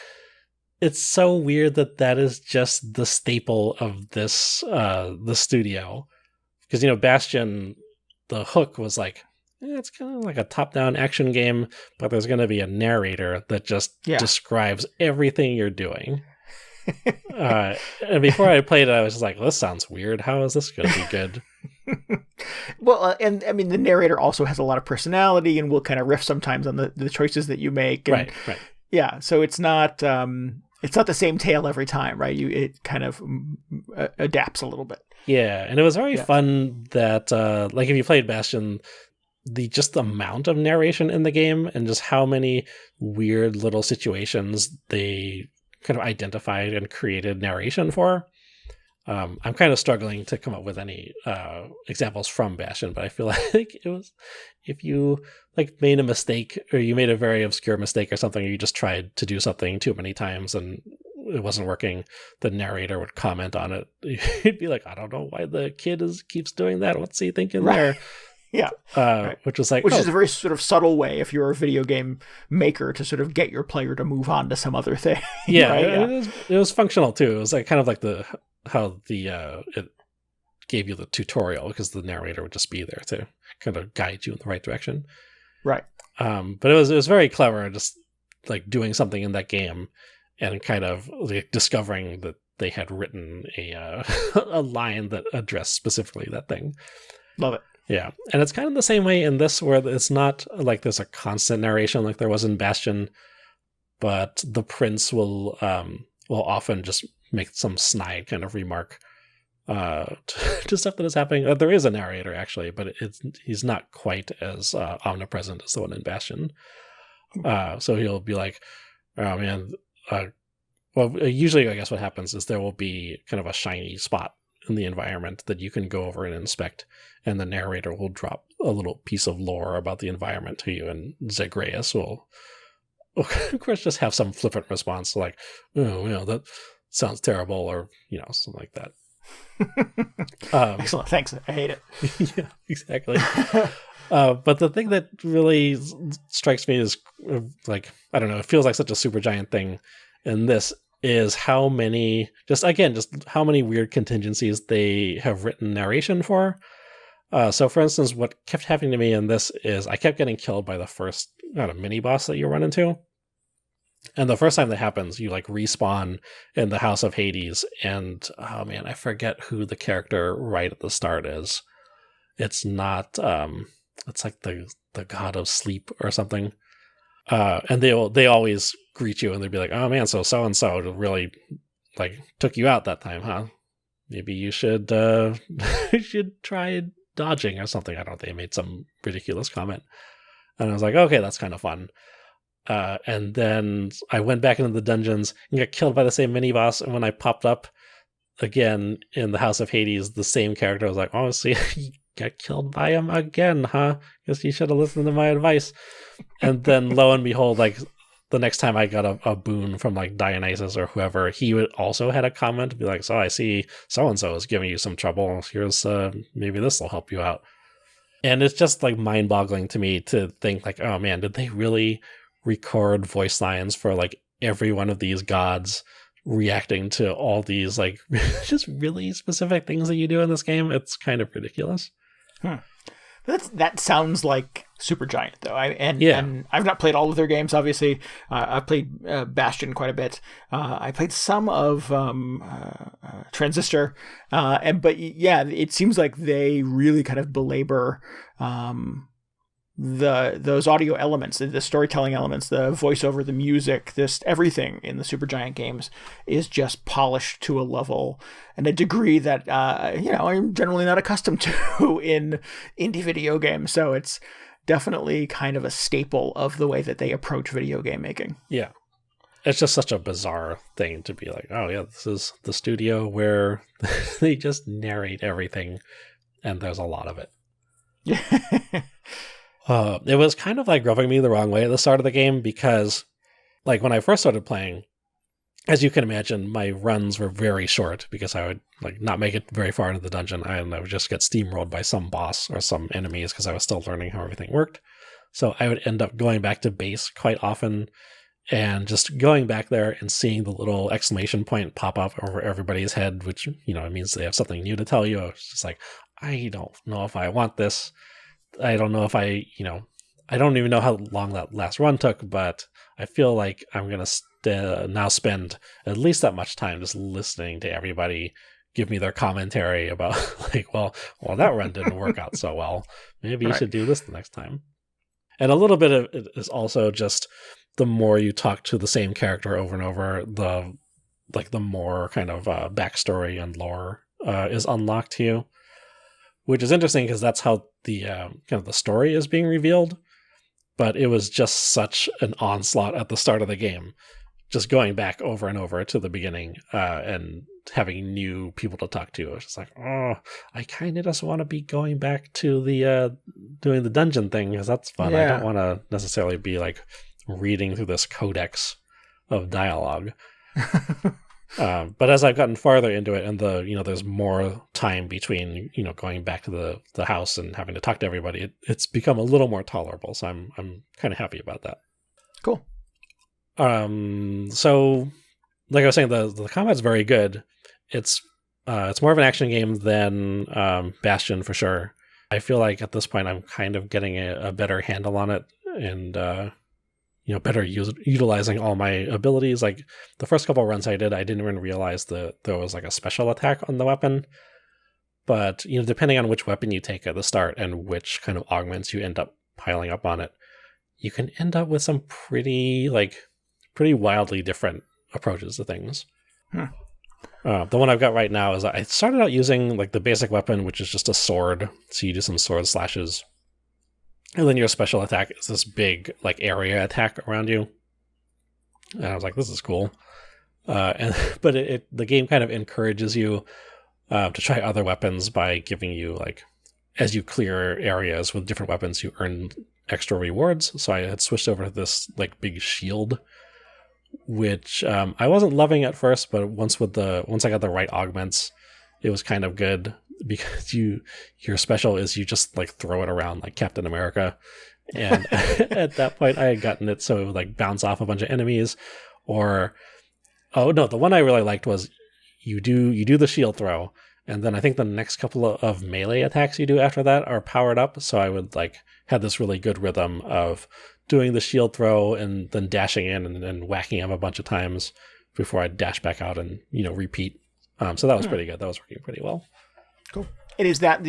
it's so weird that is just the staple of this the studio. Because, Bastion, the hook was like, it's kind of like a top-down action game, but there's going to be a narrator that just describes everything you're doing. And before I played it, I was just like, this sounds weird. How is this going to be good? Well, and I mean, the narrator also has a lot of personality and will kind of riff sometimes on the choices that you make. And, right. Yeah, so it's not the same tale every time, right? It kind of adapts a little bit. Yeah, and it was very fun that, like, if you played Bastion, the amount of narration in the game and just how many weird little situations they kind of identified and created narration for. I'm kind of struggling to come up with any examples from Bastion, but I feel like it was, if you like made a mistake or you made a very obscure mistake or something, or you just tried to do something too many times and it wasn't working, the narrator would comment on it. He'd be like, I don't know why the kid keeps doing that. What's he thinking there? Yeah. Which is like, which is a very sort of subtle way, if you're a video game maker, to sort of get your player to move on to some other thing. Yeah, right? It was functional too. It was like kind of like how it gave you the tutorial, because the narrator would just be there to kind of guide you in the right direction. Right. But it was very clever, just like doing something in that game and kind of like discovering that they had written a a line that addressed specifically that thing. Love it. Yeah, and it's kind of the same way in this, where it's not like there's a constant narration like there was in Bastion, but the prince will often just make some snide kind of remark to stuff that is happening. There is a narrator actually, but he's not quite as omnipresent as the one in Bastion. So he'll be like, "Oh man," well, usually I guess what happens is there will be kind of a shiny spot in the environment that you can go over and inspect, and the narrator will drop a little piece of lore about the environment to you, and Zagreus will, of course, just have some flippant response like, "Oh, that sounds terrible," or something like that. Excellent. Thanks. I hate it. Yeah, exactly. But the thing that really strikes me is like, I don't know, it feels like such a Supergiant thing in this is how many, just how many weird contingencies they have written narration for. So for instance, what kept happening to me in this is I kept getting killed by the first mini boss that you run into. And the first time that happens, you like respawn in the House of Hades, and oh man, I forget who the character right at the start is. It's not it's like the god of sleep or something. And they always greet you and they'd be like, oh man, so and so really like took you out that time, huh? Maybe you should you should try dodging or something. I don't know, they made some ridiculous comment. And I was like, okay, that's kind of fun. And then I went back into the dungeons and got killed by the same mini boss. And when I popped up again in the House of Hades, the same character was like, oh, see, you got killed by him again, huh? Guess you should have listened to my advice. And then lo and behold, like the next time I got a boon from like Dionysus or whoever, he would also had a comment to be like, so I see so-and-so is giving you some trouble. Here's maybe this will help you out. And it's just like mind-boggling to me to think like, oh man, did they really record voice lines for like every one of these gods reacting to all these like just really specific things that you do in this game? It's kind of ridiculous. That sounds like Supergiant, though. And I've not played all of their games, obviously. I've played Bastion quite a bit. I played some of Transistor. But yeah, it seems like they really kind of belabor those audio elements, the storytelling elements, the voiceover, the music, this everything in the Supergiant games is just polished to a level and a degree that I'm generally not accustomed to in indie video games. So it's definitely kind of a staple of the way that they approach video game making. Yeah. It's just such a bizarre thing to be like, oh yeah, this is the studio where they just narrate everything and there's a lot of it. Yeah. It was kind of like rubbing me the wrong way at the start of the game because like when I first started playing, as you can imagine, my runs were very short because I would like not make it very far into the dungeon and I would just get steamrolled by some boss or some enemies because I was still learning how everything worked. So I would end up going back to base quite often and just going back there and seeing the little exclamation point pop up over everybody's head, which, it means they have something new to tell you. It's just like, I don't know if I want this. I don't know if I don't even know how long that last run took, but I feel like I'm going to now spend at least that much time just listening to everybody give me their commentary about like, well, that run didn't work out so well. Maybe you should do this the next time. And a little bit of it is also just the more you talk to the same character over and over, the more kind of backstory and lore is unlocked to you. Which is interesting because that's how the kind of the story is being revealed. But it was just such an onslaught at the start of the game, just going back over and over to the beginning and having new people to talk to. It's just like, oh, I kind of just want to be going back to the doing the dungeon thing because that's fun. Yeah. I don't want to necessarily be like reading through this codex of dialogue. But as I've gotten farther into it and there's more time between, going back to the house and having to talk to everybody, it's become a little more tolerable. So I'm kind of happy about that. Cool. So like I was saying, the combat's very good. It's more of an action game than Bastion for sure. I feel like at this point I'm kind of getting a better handle on it and, better utilizing all my abilities. Like the first couple of runs I did, I didn't even realize that there was like a special attack on the weapon. But, depending on which weapon you take at the start and which kind of augments you end up piling up on it, you can end up with some pretty wildly different approaches to things. The one I've got right now is I started out using like the basic weapon, which is just a sword. So you do some sword slashes. And then your special attack is this big like area attack around you. And I was like, this is cool. But the game kind of encourages you to try other weapons by giving you like, as you clear areas with different weapons, you earn extra rewards. So I had switched over to this like big shield, which I wasn't loving at first, but once I got the right augments, it was kind of good. Because your special is you just like throw it around like Captain America, and at that point I had gotten it so it would like bounce off a bunch of enemies, or the one I really liked was you do the shield throw, and then I think the next couple of melee attacks you do after that are powered up. So I would like had this really good rhythm of doing the shield throw and then dashing in and then whacking him a bunch of times before I'd dash back out and, repeat. So that was pretty good. That was working pretty well. Cool. And is that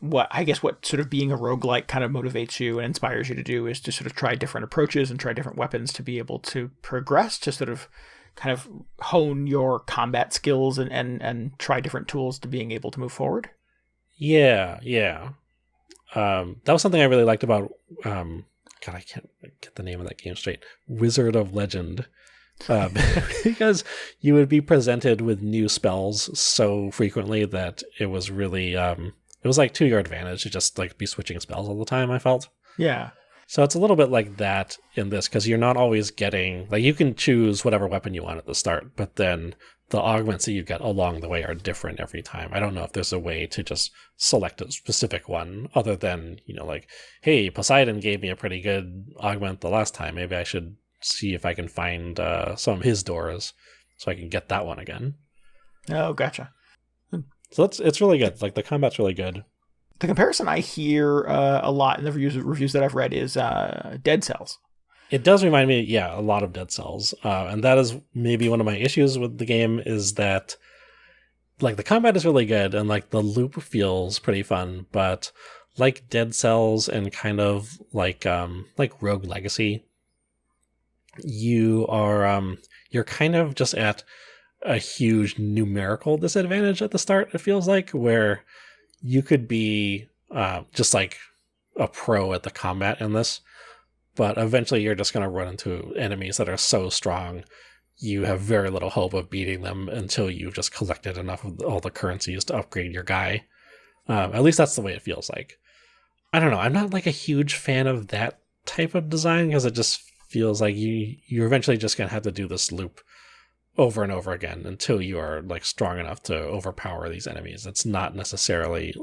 what sort of being a roguelike kind of motivates you and inspires you to do is to sort of try different approaches and try different weapons to be able to progress, to sort of kind of hone your combat skills and try different tools to being able to move forward? Yeah. That was something I really liked about, God, I can't get the name of that game straight. Wizard of Legend. Because you would be presented with new spells so frequently that it was really, it was like to your advantage to just like be switching spells all the time, I felt. Yeah. So it's a little bit like that in this, because you're not always getting, like, you can choose whatever weapon you want at the start, but then the augments that you get along the way are different every time. I don't know if there's a way to just select a specific one other than, like, hey, Poseidon gave me a pretty good augment the last time. Maybe I should see if I can find some of his doors so I can get that one again. Oh, gotcha. So it's really good. Like, the combat's really good. The comparison I hear a lot in the reviews that I've read is Dead Cells. It does remind me, a lot of Dead Cells. And that is maybe one of my issues with the game, is that, like, the combat is really good and, like, the loop feels pretty fun, but like Dead Cells and kind of like Rogue Legacy, you're kind of just at a huge numerical disadvantage at the start, it feels like, where you could be just like a pro at the combat in this, but eventually you're just going to run into enemies that are so strong you have very little hope of beating them until you've just collected enough of all the currencies to upgrade your guy. At least that's the way it feels like. I don't know, I'm not like a huge fan of that type of design, because it just feels like you're eventually just going to have to do this loop over and over again until you are like strong enough to overpower these enemies. It's not necessarily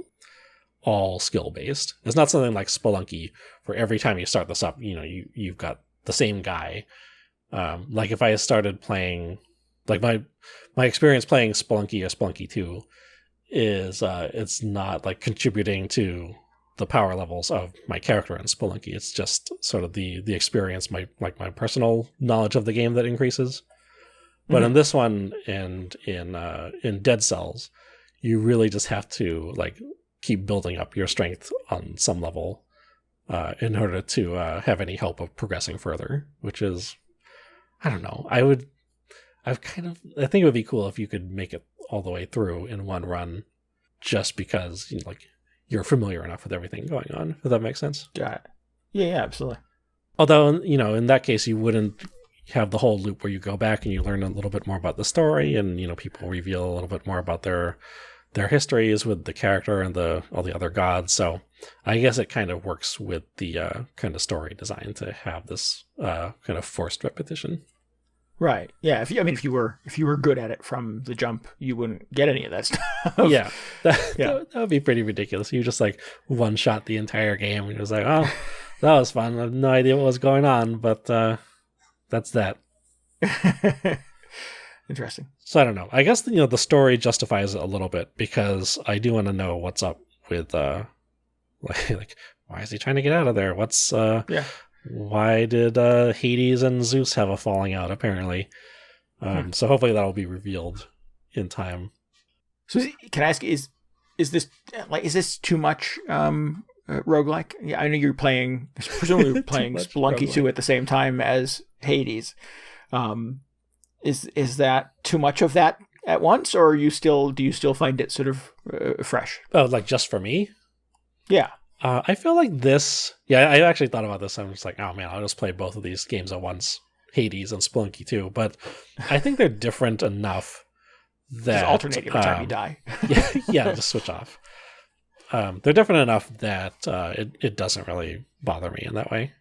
all skill based. It's not something like Spelunky where every time you start this up, you've got the same guy. Like if I started playing, like my experience playing Spelunky or Spelunky 2 is it's not like contributing to the power levels of my character in Spelunky. It's just sort of the experience, my personal knowledge of the game that increases. But in this one and in Dead Cells, you really just have to like keep building up your strength on some level in order to have any hope of progressing further, which is, I don't know. I think it would be cool if you could make it all the way through in one run, just because you're familiar enough with everything going on. If that makes sense. Got it. Yeah, absolutely. Although, in that case, you wouldn't have the whole loop where you go back and you learn a little bit more about the story, and people reveal a little bit more about their histories with the character and all the other gods. So I guess it kind of works with the kind of story design to have this kind of forced repetition. Right. Yeah. If you were good at it from the jump, you wouldn't get any of that stuff. Yeah. That would be pretty ridiculous. You just like one shot the entire game and it was like, oh, that was fun. I have no idea what was going on, but that's that. Interesting. So I don't know. I guess the story justifies it a little bit, because I do want to know what's up with like why is he trying to get out of there? What's why did Hades and Zeus have a falling out apparently? So hopefully that'll be revealed in time. So can I ask, is this too much roguelike? Yeah, I know you're presumably playing Spelunky 2 at the same time as Hades. Is that too much of that at once, or do you still find it sort of fresh? Oh, like just for me? Yeah. I feel like this. Yeah, I actually thought about this. I'm just like, oh man, I'll just play both of these games at once, Hades and Spelunky 2. But I think they're different enough that just alternate every time you die. yeah, just switch off. They're different enough that it doesn't really bother me in that way.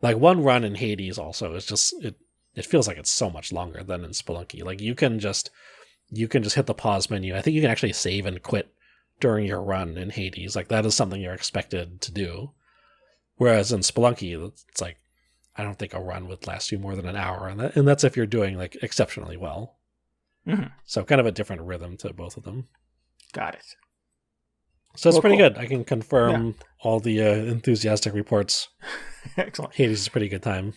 Like one run in Hades also is just it feels like it's so much longer than in Spelunky. Like you can just hit the pause menu. I think you can actually save and quit during your run in Hades. Like that is something you're expected to do. Whereas in Spelunky, it's like, I don't think a run would last you more than an hour. And that's if you're doing like exceptionally well. Mm-hmm. So kind of a different rhythm to both of them. Got it. So it's pretty good. I can confirm all the enthusiastic reports. Excellent. Hades is a pretty good time.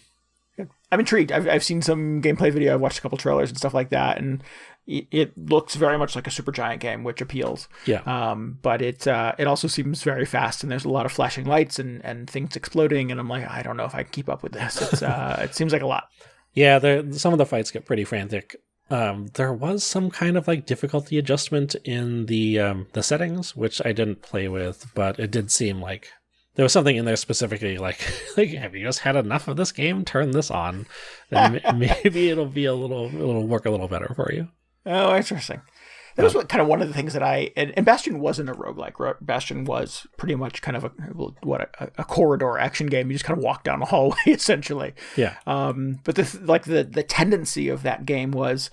Good. I'm intrigued. I've seen some gameplay video. I've watched a couple trailers and stuff like that, and it looks very much like a Supergiant game, which appeals. Yeah. But it also seems very fast, and there's a lot of flashing lights and things exploding, and I'm like, I don't know if I can keep up with this. It's it seems like a lot. Yeah, some of the fights get pretty frantic. There was some kind of like difficulty adjustment in the settings, which I didn't play with, but it did seem like there was something in there specifically like have you just had enough of this game? Turn this on, and maybe it'll be it'll work a little better for you. Oh, interesting. That was kind of one of the things that and Bastion wasn't a roguelike. Bastion was pretty much kind of a corridor action game. You just kind of walk down a hallway essentially. Yeah. But the tendency of that game was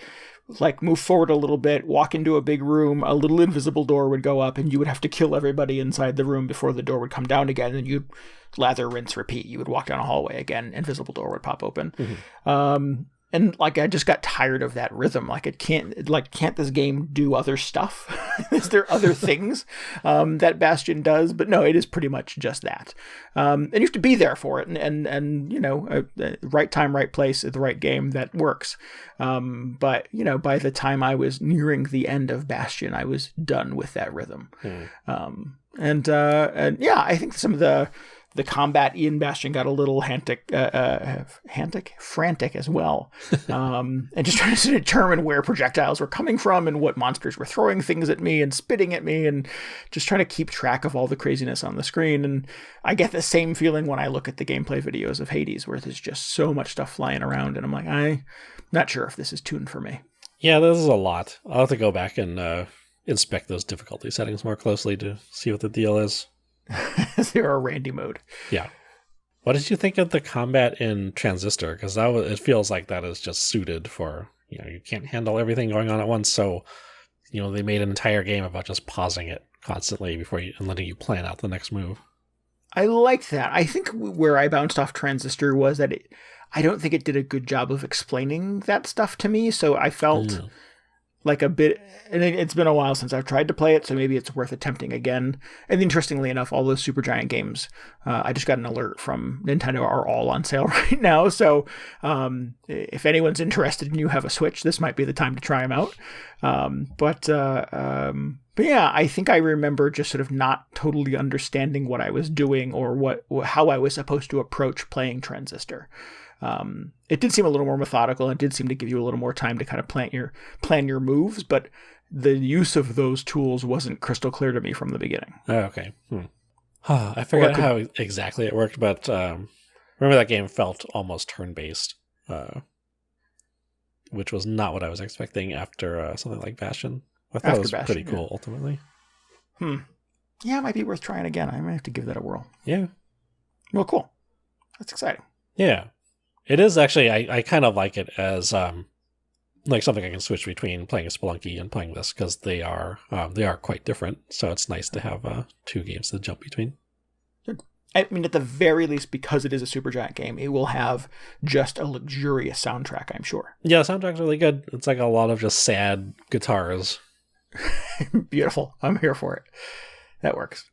like move forward a little bit, walk into a big room, a little invisible door would go up, and you would have to kill everybody inside the room before the door would come down again, and you'd lather, rinse, repeat. You would walk down a hallway again, invisible door would pop open. Mm-hmm. And like I just got tired of that rhythm. Like can't this game do other stuff? Is there other things that Bastion does? But no, it is pretty much just that. And you have to be there for it, and you know, right time, right place, the right game that works. But you know, by the time I was nearing the end of Bastion, I was done with that rhythm. And yeah, I think some of the combat in Bastion got a little frantic as well. And just trying to determine where projectiles were coming from and what monsters were throwing things at me and spitting at me, and just trying to keep track of all the craziness on the screen. And I get the same feeling when I look at the gameplay videos of Hades, where there's just so much stuff flying around, and I'm like, I'm not sure if this is tuned for me. Yeah, this is a lot. I'll have to go back and inspect those difficulty settings more closely to see what the deal is. Zero Randy mode. Yeah. What did you think of the combat in Transistor? Because it feels like that is just suited for, you know, you can't handle everything going on at once. So, you know, they made an entire game about just pausing it constantly and letting you plan out the next move. I liked that. I think where I bounced off Transistor was that I don't think it did a good job of explaining that stuff to me. So I felt like a bit, and it's been a while since I've tried to play it, so maybe it's worth attempting again. And interestingly enough, all those Supergiant games, I just got an alert from Nintendo, are all on sale right now. So if anyone's interested and you have a Switch, this might be the time to try them out. But yeah, I think I remember just sort of not totally understanding what I was doing or how I was supposed to approach playing Transistor. It did seem a little more methodical, and it did seem to give you a little more time to kind of plan your moves, but the use of those tools wasn't crystal clear to me from the beginning. Oh, okay. I forgot how exactly it worked, but remember that game felt almost turn-based, which was not what I was expecting after something like Bastion. I thought it was pretty cool, ultimately. Yeah, it might be worth trying again. I might have to give that a whirl. Yeah. Well, cool. That's exciting. Yeah. It is actually, I kind of like it as like something I can switch between playing a Spelunky and playing this, because they are quite different. So it's nice to have two games to jump between. I mean, at the very least, because it is a Supergiant game, it will have just a luxurious soundtrack, I'm sure. Yeah, the soundtrack's really good. It's like a lot of just sad guitars. Beautiful. I'm here for it. That works.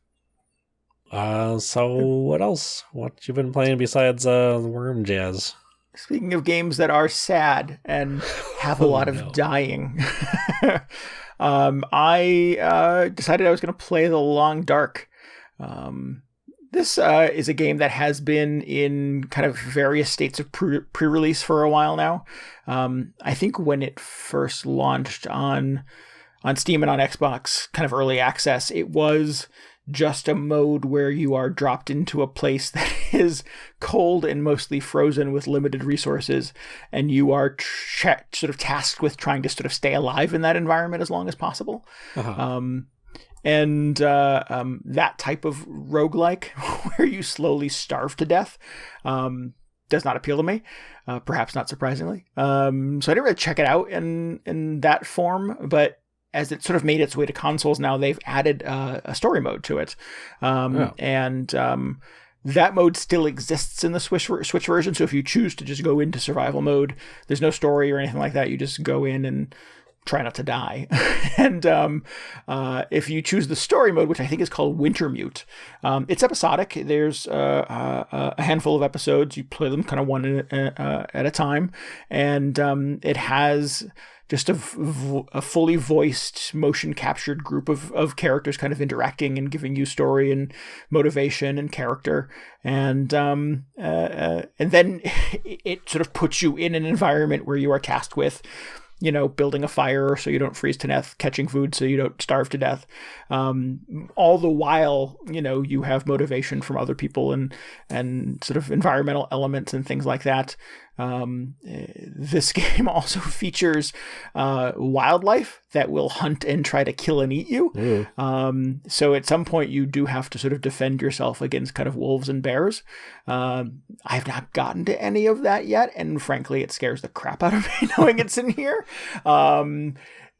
So what else? What you been playing besides Worm Jazz? Speaking of games that are sad and have a lot of dying, I decided I was going to play The Long Dark. This is a game that has been in kind of various states of pre-release for a while now. I think when it first launched on Steam and on Xbox, kind of early access, it was just a mode where you are dropped into a place that is cold and mostly frozen with limited resources, and you are sort of tasked with trying to sort of stay alive in that environment as long as possible. And that type of roguelike where you slowly starve to death does not appeal to me, perhaps not surprisingly. So I didn't really check it out in that form, but as it sort of made its way to consoles now, they've added a story mode to it. And that mode still exists in the Switch version. So if you choose to just go into survival mode, there's no story or anything like that. You just go in and try not to die. And if you choose the story mode, which I think is called Wintermute, it's episodic. There's a handful of episodes. You play them kind of one at a time, and it has just a fully voiced, motion captured group of characters kind of interacting and giving you story and motivation and character. And then it sort of puts you in an environment where you are tasked with, building a fire so you don't freeze to death, catching food so you don't starve to death. All the while, you have motivation from other people and sort of environmental elements and things like that. This game also features wildlife that will hunt and try to kill and eat you. So at some point you do have to sort of defend yourself against kind of wolves and bears. I've not gotten to any of that yet, and frankly it scares the crap out of me knowing it's in here.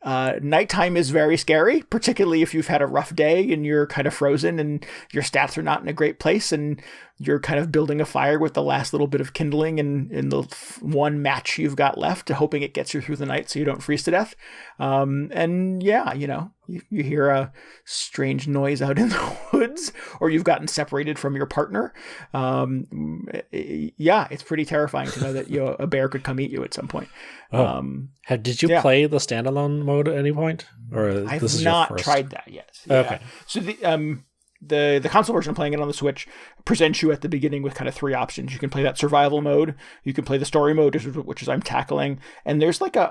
Nighttime is very scary, particularly if you've had a rough day and you're kind of frozen and your stats are not in a great place and you're kind of building a fire with the last little bit of kindling in the one match you've got left, hoping it gets you through the night so you don't freeze to death. And yeah, you hear a strange noise out in the woods, or you've gotten separated from your partner. Yeah, it's pretty terrifying to know that a bear could come eat you at some point. Did you play the standalone mode at any point, or I've not tried that yet? Yeah. Okay. So the console version, playing it on the Switch, presents you at the beginning with kind of three options. You can play that survival mode, you can play the story mode, which is I'm tackling, and there's like a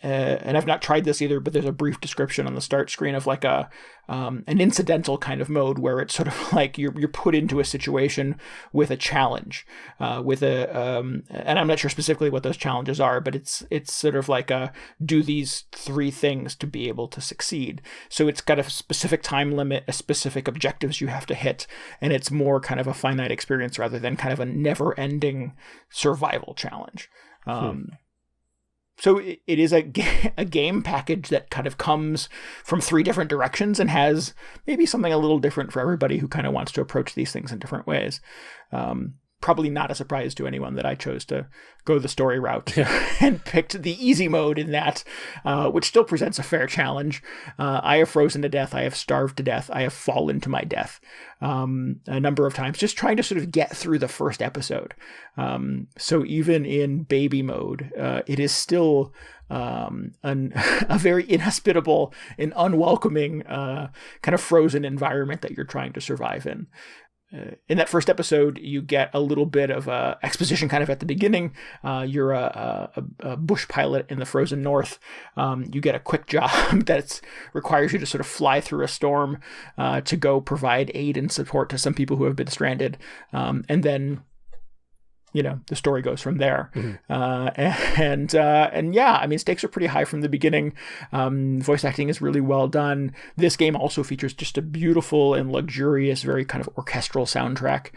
and I've not tried this either, but there's a brief description on the start screen of like an incidental kind of mode where it's sort of like you're put into a situation with a challenge, and I'm not sure specifically what those challenges are, but it's sort of like do these three things to be able to succeed. So it's got a specific time limit, a specific objectives you have to hit, and it's more kind of a finite experience rather than kind of a never-ending survival challenge. So it is a game package that kind of comes from three different directions and has maybe something a little different for everybody who kind of wants to approach these things in different ways. Probably not a surprise to anyone that I chose to go the story route and picked the easy mode in that, which still presents a fair challenge. I have frozen to death. I have starved to death. I have fallen to my death a number of times, just trying to sort of get through the first episode. So even in baby mode, it is still a very inhospitable and unwelcoming kind of frozen environment that you're trying to survive in. In that first episode, you get a little bit of exposition kind of at the beginning. You're a bush pilot in the frozen north. You get a quick job that requires you to sort of fly through a storm to go provide aid and support to some people who have been stranded. And then the story goes from there. And yeah, I mean, stakes are pretty high from the beginning. Voice acting is really well done. This game also features just a beautiful and luxurious, very kind of orchestral soundtrack.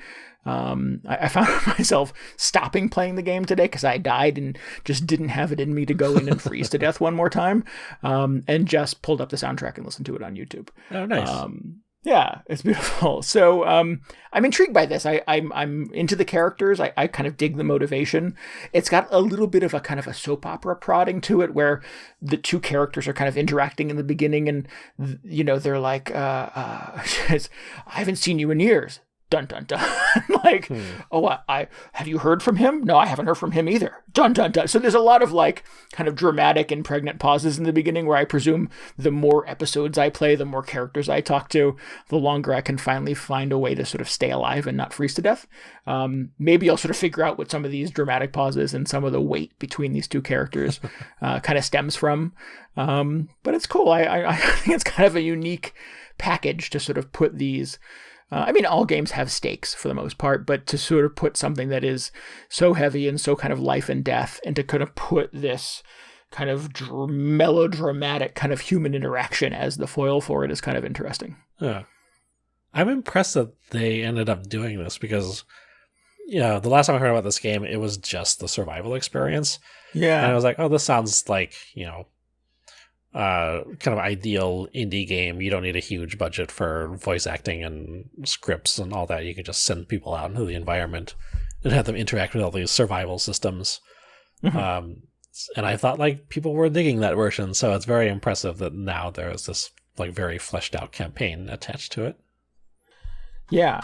I found myself stopping playing the game today because I died and just didn't have it in me to go in and freeze to death one more time, and just pulled up the soundtrack and listened to it on YouTube. Oh, nice. Yeah, it's beautiful. So I'm intrigued by this. I'm into the characters. I kind of dig the motivation. It's got a little bit of a kind of a soap opera prodding to it, where the two characters are kind of interacting in the beginning, and they're like, I haven't seen you in years. Dun dun dun. Like, oh, have you heard from him? No, I haven't heard from him either. Dun dun dun. So there's a lot of like kind of dramatic and pregnant pauses in the beginning, where I presume the more episodes I play, the more characters I talk to, the longer I can finally find a way to sort of stay alive and not freeze to death. Maybe I'll sort of figure out what some of these dramatic pauses and some of the weight between these two characters kind of stems from. But it's cool. I think it's kind of a unique package to sort of put these. I mean, all games have stakes for the most part, but to sort of put something that is so heavy and so kind of life and death, and to kind of put this kind of melodramatic kind of human interaction as the foil for it is kind of interesting. Yeah. I'm impressed that they ended up doing this because, the last time I heard about this game, it was just the survival experience. Yeah. And I was like, oh, this sounds like, kind of ideal indie game. You don't need a huge budget for voice acting and scripts and all that. You can just send people out into the environment and have them interact with all these survival systems. And I thought like people were digging that version, so it's very impressive that now there's this like very fleshed out campaign attached to it. Yeah.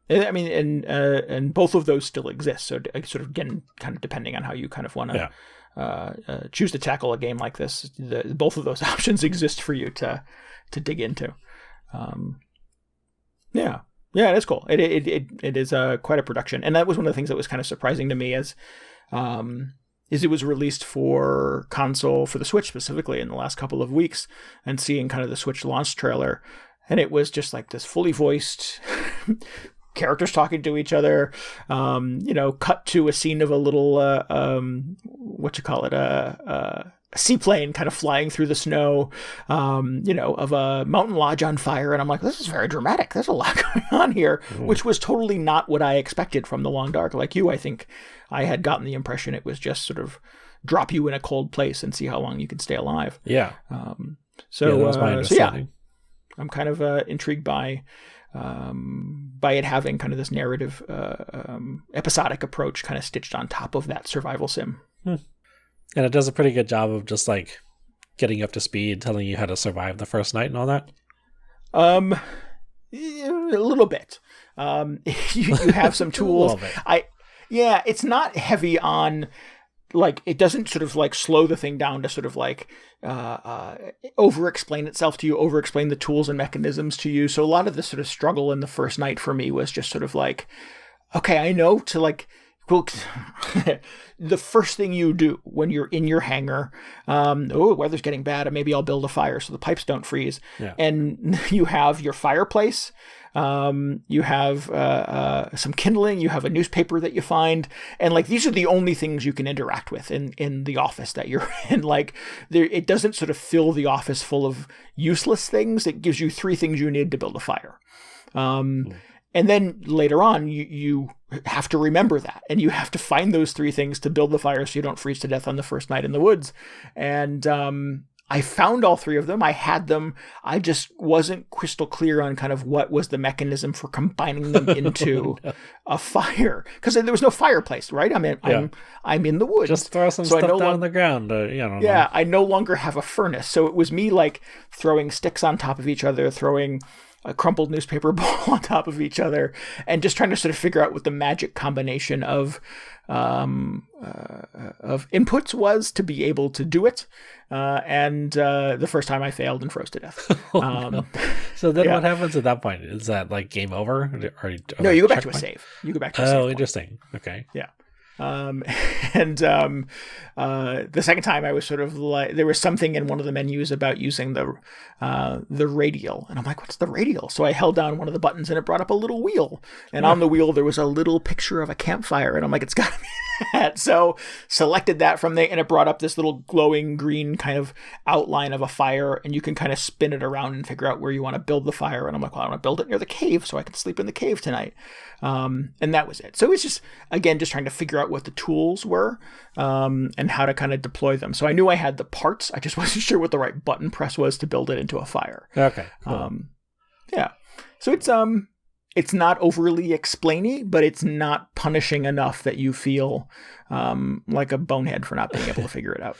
I mean, and both of those still exist. So sort of again, kind of depending on how you kind of want to choose to tackle a game like this, both of those options exist for you to dig into. Yeah, it's cool. It is quite a production, and that was one of the things that was kind of surprising to me is it was released for console, for the Switch specifically, in the last couple of weeks, and seeing kind of the Switch launch trailer, and it was just like this fully voiced characters talking to each other, cut to a scene of a little a seaplane kind of flying through the snow, of a mountain lodge on fire. And I'm like, this is very dramatic. There's a lot going on here, which was totally not what I expected from The Long Dark. Like you, I think I had gotten the impression it was just sort of drop you in a cold place and see how long you could stay alive. Yeah. That was my understanding. I'm kind of intrigued by it having kind of this narrative, episodic approach kind of stitched on top of that survival sim. And it does a pretty good job of just like getting you up to speed, telling you how to survive the first night and all that. A little bit. You have some tools. A little bit. It's not heavy on, like, it doesn't sort of like slow the thing down to sort of like over-explain itself to you, over-explain the tools and mechanisms to you. So a lot of the sort of struggle in the first night for me was just sort of like, okay, I know to like, well, the first thing you do when you're in your hangar, weather's getting bad, maybe I'll build a fire so the pipes don't freeze. Yeah. And you have your fireplace, you have some kindling, you have a newspaper that you find, and like these are the only things you can interact with in the office that you're in. Like it doesn't sort of fill the office full of useless things. It gives you 3 things you need to build a fire. And then later on, you have to remember that, and you have to find those 3 things to build the fire so you don't freeze to death on the first night in the woods. And I found all 3 of them. I had them. I just wasn't crystal clear on kind of what was the mechanism for combining them into a fire, because there was no fireplace, right? I'm in the woods. Just throw some stuff down on the ground. I no longer have a furnace, so it was me like throwing sticks on top of each other, throwing a crumpled newspaper ball on top of each other, and just trying to sort of figure out what the magic combination of inputs was to be able to do it. And the first time I failed and froze to death. No. So then what happens at that point? Is that like game over? No, you go back to a save. You go back to a save. Oh, interesting. Okay. Yeah. The second time I was sort of like, there was something in one of the menus about using the radial, and I'm like, what's the radial? So I held down one of the buttons and it brought up a little wheel, and on the wheel there was a little picture of a campfire, and I'm like, it's gotta be that. So selected that from there, and it brought up this little glowing green kind of outline of a fire, and you can kind of spin it around and figure out where you want to build the fire. And I'm like, well, I want to build it near the cave so I can sleep in the cave tonight. And that was it. So it's just, again, just trying to figure out what the tools were, and how to kind of deploy them. So I knew I had the parts. I just wasn't sure what the right button press was to build it into a fire. Okay. Cool. So it's not overly explainy, but it's not punishing enough that you feel like a bonehead for not being able to figure it out.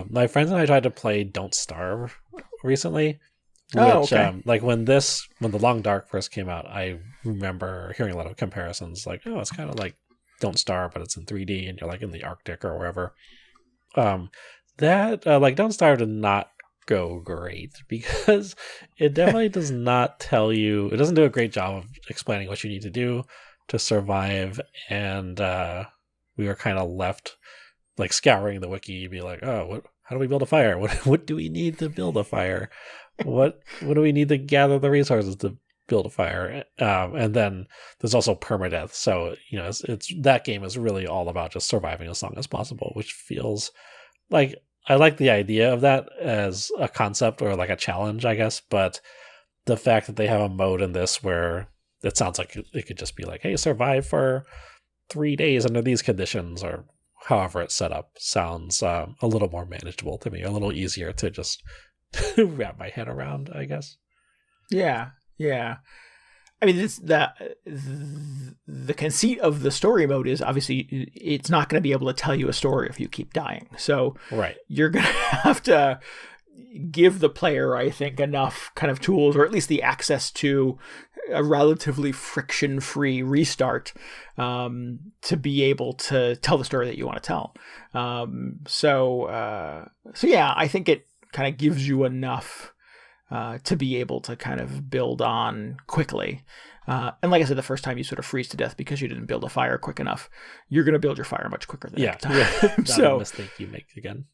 My friends and I tried to play Don't Starve recently. Which, like when The Long Dark first came out, I remember hearing a lot of comparisons. Like, oh, it's kind of like Don't Starve, but it's in 3D, and you're like in the Arctic or wherever. Like Don't Starve did not go great, because it definitely does not tell you. It doesn't do a great job of explaining what you need to do to survive, and we were kind of left like scouring the wiki, be like, oh, how do we build a fire? What do we need to build a fire? What do we need to gather the resources to build a fire? And then there's also permadeath. So, it's that game is really all about just surviving as long as possible, which feels like, I like the idea of that as a concept or like a challenge, I guess. But the fact that they have a mode in this where it sounds like it could just be like, hey, survive for 3 days under these conditions, or however it's set up, sounds a little more manageable to me, a little easier to just wrap my head around, I guess. Yeah. I mean, the conceit of the story mode is obviously it's not going to be able to tell you a story if you keep dying. So right. You're going to have to give the player, I think, enough kind of tools, or at least the access to a relatively friction-free restart to be able to tell the story that you want to tell. So yeah, I think it kind of gives you enough to be able to kind of build on quickly. And like I said, the first time you sort of freeze to death because you didn't build a fire quick enough, you're going to build your fire much quicker the next time. Not a mistake you make again.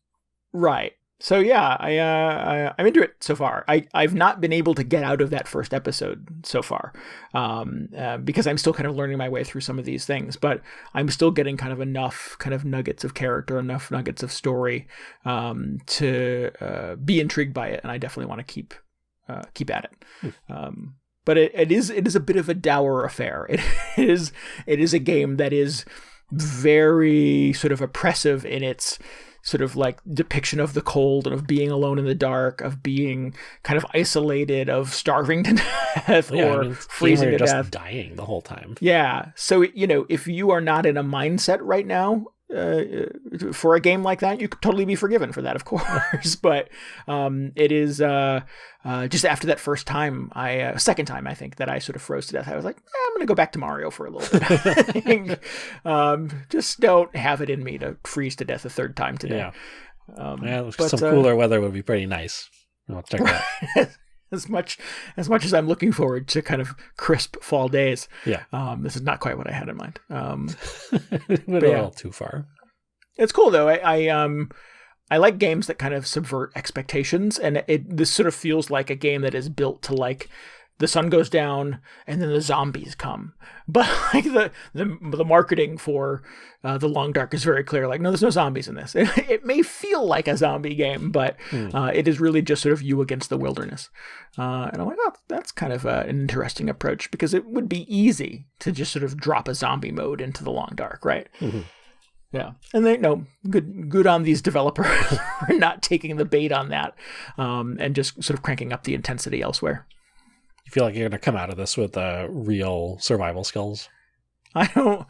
Right. So yeah, I'm into it so far. I've not been able to get out of that first episode so far because I'm still kind of learning my way through some of these things, but I'm still getting kind of enough kind of nuggets of character, enough nuggets of story to be intrigued by it, and I definitely want to keep at it. But it is a bit of a dour affair. It is a game that is very sort of oppressive in its sort of like depiction of the cold and of being alone in the dark, of being kind of isolated, of starving to death freezing to just death, dying the whole time. Yeah. So, if you are not in a mindset right now for a game like that, you could totally be forgiven for that, of course. But it is just after that first time, second time, I think, that I sort of froze to death, I was like, I'm going to go back to Mario for a little bit. Just don't have it in me to freeze to death a third time today. Yeah. Some cooler weather would be pretty nice. I'll check that. As much as I'm looking forward to kind of crisp fall days, this is not quite what I had in mind. Went a little too far. It's cool though. I like games that kind of subvert expectations, and this sort of feels like a game that is built to like the sun goes down and then the zombies come. But like the marketing for The Long Dark is very clear. Like, no, there's no zombies in this. It may feel like a zombie game, but it is really just sort of you against the wilderness. And I'm like, oh, that's kind of an interesting approach, because it would be easy to just sort of drop a zombie mode into The Long Dark, right? Mm-hmm. Yeah, and they good on these developers for not taking the bait on that, and just sort of cranking up the intensity elsewhere. You feel like you're going to come out of this with real survival skills? I don't.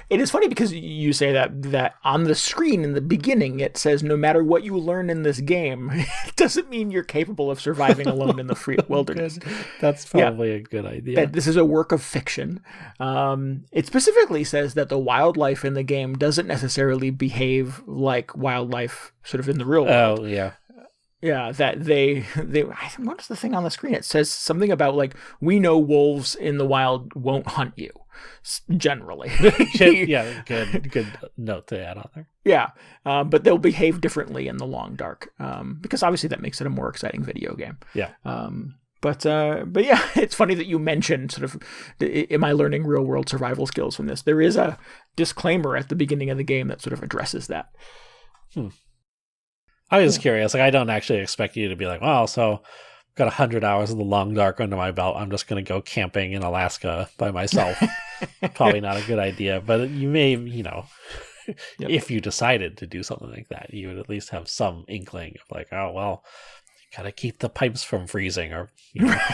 It is funny because you say that on the screen in the beginning it says no matter what you learn in this game, it doesn't mean you're capable of surviving alone in the free wilderness. That's probably a good idea. That this is a work of fiction. It specifically says that the wildlife in the game doesn't necessarily behave like wildlife sort of in the real world. Oh, yeah. Yeah, that they what's the thing on the screen? It says something about like, we know wolves in the wild won't hunt you, generally. Yeah, good note to add on there. Yeah, but they'll behave differently in The Long Dark, because obviously that makes it a more exciting video game. Yeah. But yeah, it's funny that you mentioned sort of, am I learning real world survival skills from this? There is a disclaimer at the beginning of the game that sort of addresses that. I was curious. Like, I don't actually expect you to be like, well, so I've got 100 hours of The Long Dark under my belt. I'm just going to go camping in Alaska by myself. Probably not a good idea, but you may, if you decided to do something like that, you would at least have some inkling of like, oh, well, gotta keep the pipes from freezing, or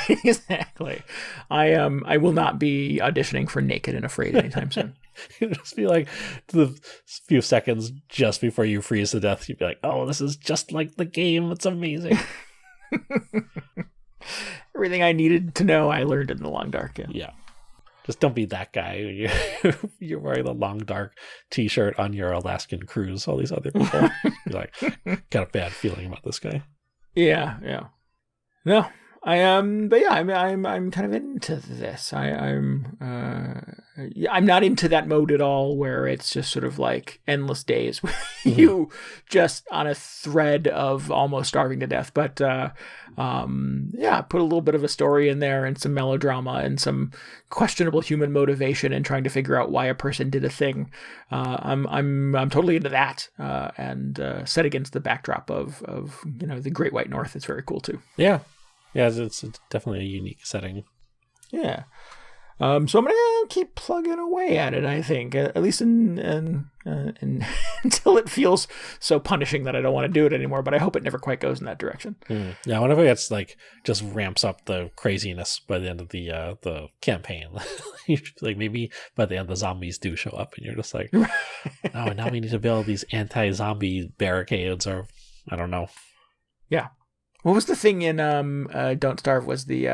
Exactly. I will not be auditioning for Naked and Afraid anytime soon. It'd just be like the few seconds just before you freeze to death, you'd be like, oh, this is just like the game. It's amazing. Everything I needed to know, I learned in The Long Dark. Yeah. Just don't be that guy. You're wearing the Long Dark t-shirt on your Alaskan cruise. All these other people. You're like, got a bad feeling about this guy. Yeah. No, but yeah, I'm kind of into this. I'm not into that mode at all, where it's just sort of like endless days with you just on a thread of almost starving to death. But yeah, put a little bit of a story in there, and some melodrama, and some questionable human motivation, and trying to figure out why a person did a thing. I'm totally into that, and set against the backdrop of the Great White North. It's very cool too. Yeah, it's definitely a unique setting. Yeah. So I'm gonna keep plugging away at it. I think, at least until it feels so punishing that I don't want to do it anymore. But I hope it never quite goes in that direction. Yeah, whenever it's like just ramps up the craziness by the end of the campaign, like maybe by the end the zombies do show up, and you're just like, oh, now we need to build these anti-zombie barricades, or I don't know. Yeah, what was the thing in Don't Starve? Was the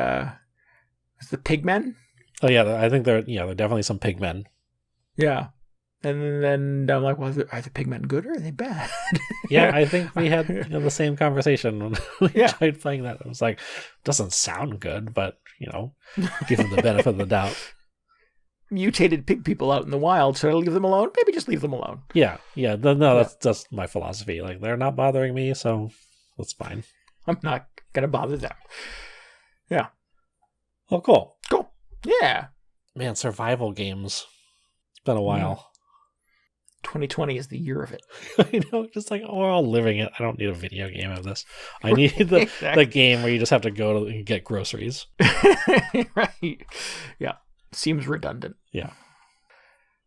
pigmen? Oh yeah, I think there are definitely some pigmen. Yeah, and then I'm like, well, are the pigmen good or are they bad? Yeah, I think we had the same conversation when we tried playing that. It was like, doesn't sound good, but give them the benefit of the doubt. Mutated pig people out in the wild, should I leave them alone? Maybe just leave them alone. Yeah. That's just my philosophy. Like, they're not bothering me, so that's fine. I'm not gonna bother them. Yeah. Oh, cool. Yeah. Man, survival games. It's been a while. 2020 is the year of it. I know, just like, we're all living it. I don't need a video game of this. I need the game where you just have to go to get groceries. Right. Yeah. Seems redundant. Yeah.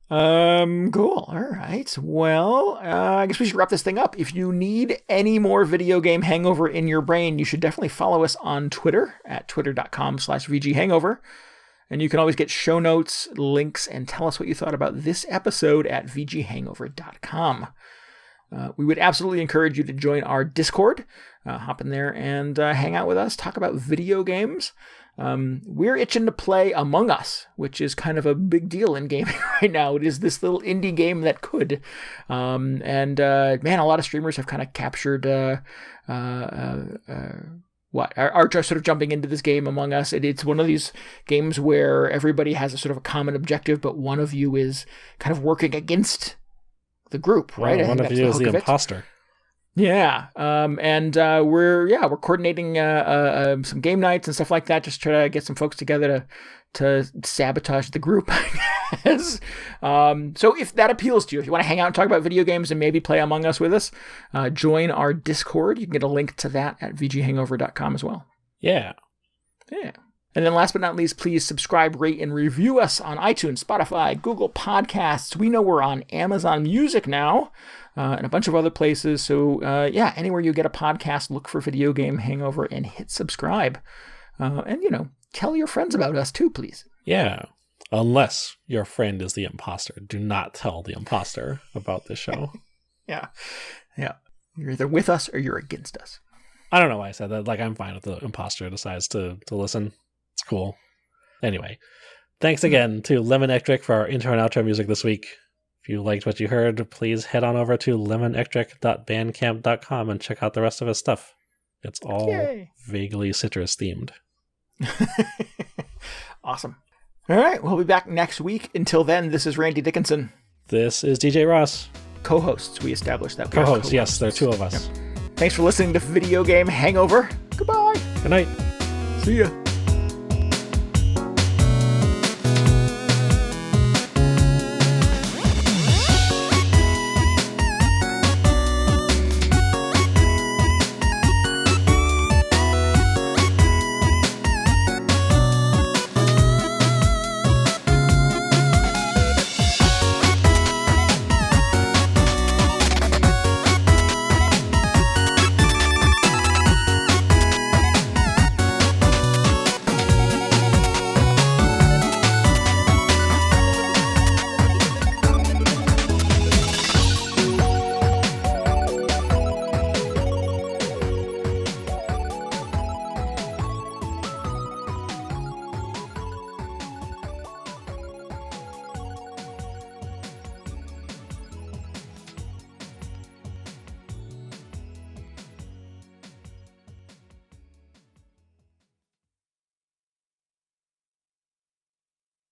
Cool. All right. Well, I guess we should wrap this thing up. If you need any more video game hangover in your brain, you should definitely follow us on Twitter at twitter.com/VGHangover. And you can always get show notes, links, and tell us what you thought about this episode at VGHangover.com. We would absolutely encourage you to join our Discord. Hop in there and hang out with us, talk about video games. We're itching to play Among Us, which is kind of a big deal in gaming right now. It is this little indie game that could. Man, a lot of streamers have kind of captured are sort of jumping into this game Among Us. It's one of these games where everybody has a sort of a common objective, but one of you is kind of working against the group, right? One of you is the imposter. Yeah. We're coordinating some game nights and stuff like that, just try to get some folks together to sabotage the group, I guess. So if that appeals to you, if you want to hang out and talk about video games and maybe play Among Us with us, join our Discord. You can get a link to that at VGHangover.com as well. Yeah. And then last but not least, please subscribe, rate, and review us on iTunes, Spotify, Google Podcasts. We know we're on Amazon Music now, and a bunch of other places. So, anywhere you get a podcast, look for Video Game Hangover and hit subscribe. And tell your friends about us too, please. Yeah. Unless your friend is the imposter. Do not tell the imposter about this show. Yeah. You're either with us or you're against us. I don't know why I said that. Like, I'm fine if the imposter decides to listen. It's cool. Anyway, thanks again to Lemonectric for our intro and outro music this week. If you liked what you heard, please head on over to lemonectric.bandcamp.com and check out the rest of his stuff. It's all vaguely citrus themed. Awesome. All right, we'll be back next week. Until then, this is Randy Dickinson. This is DJ Ross. Co-hosts, we established that. Co-hosts, yes, there are two of us. Yep. Thanks for listening to Video Game Hangover. Goodbye. Good night. See ya.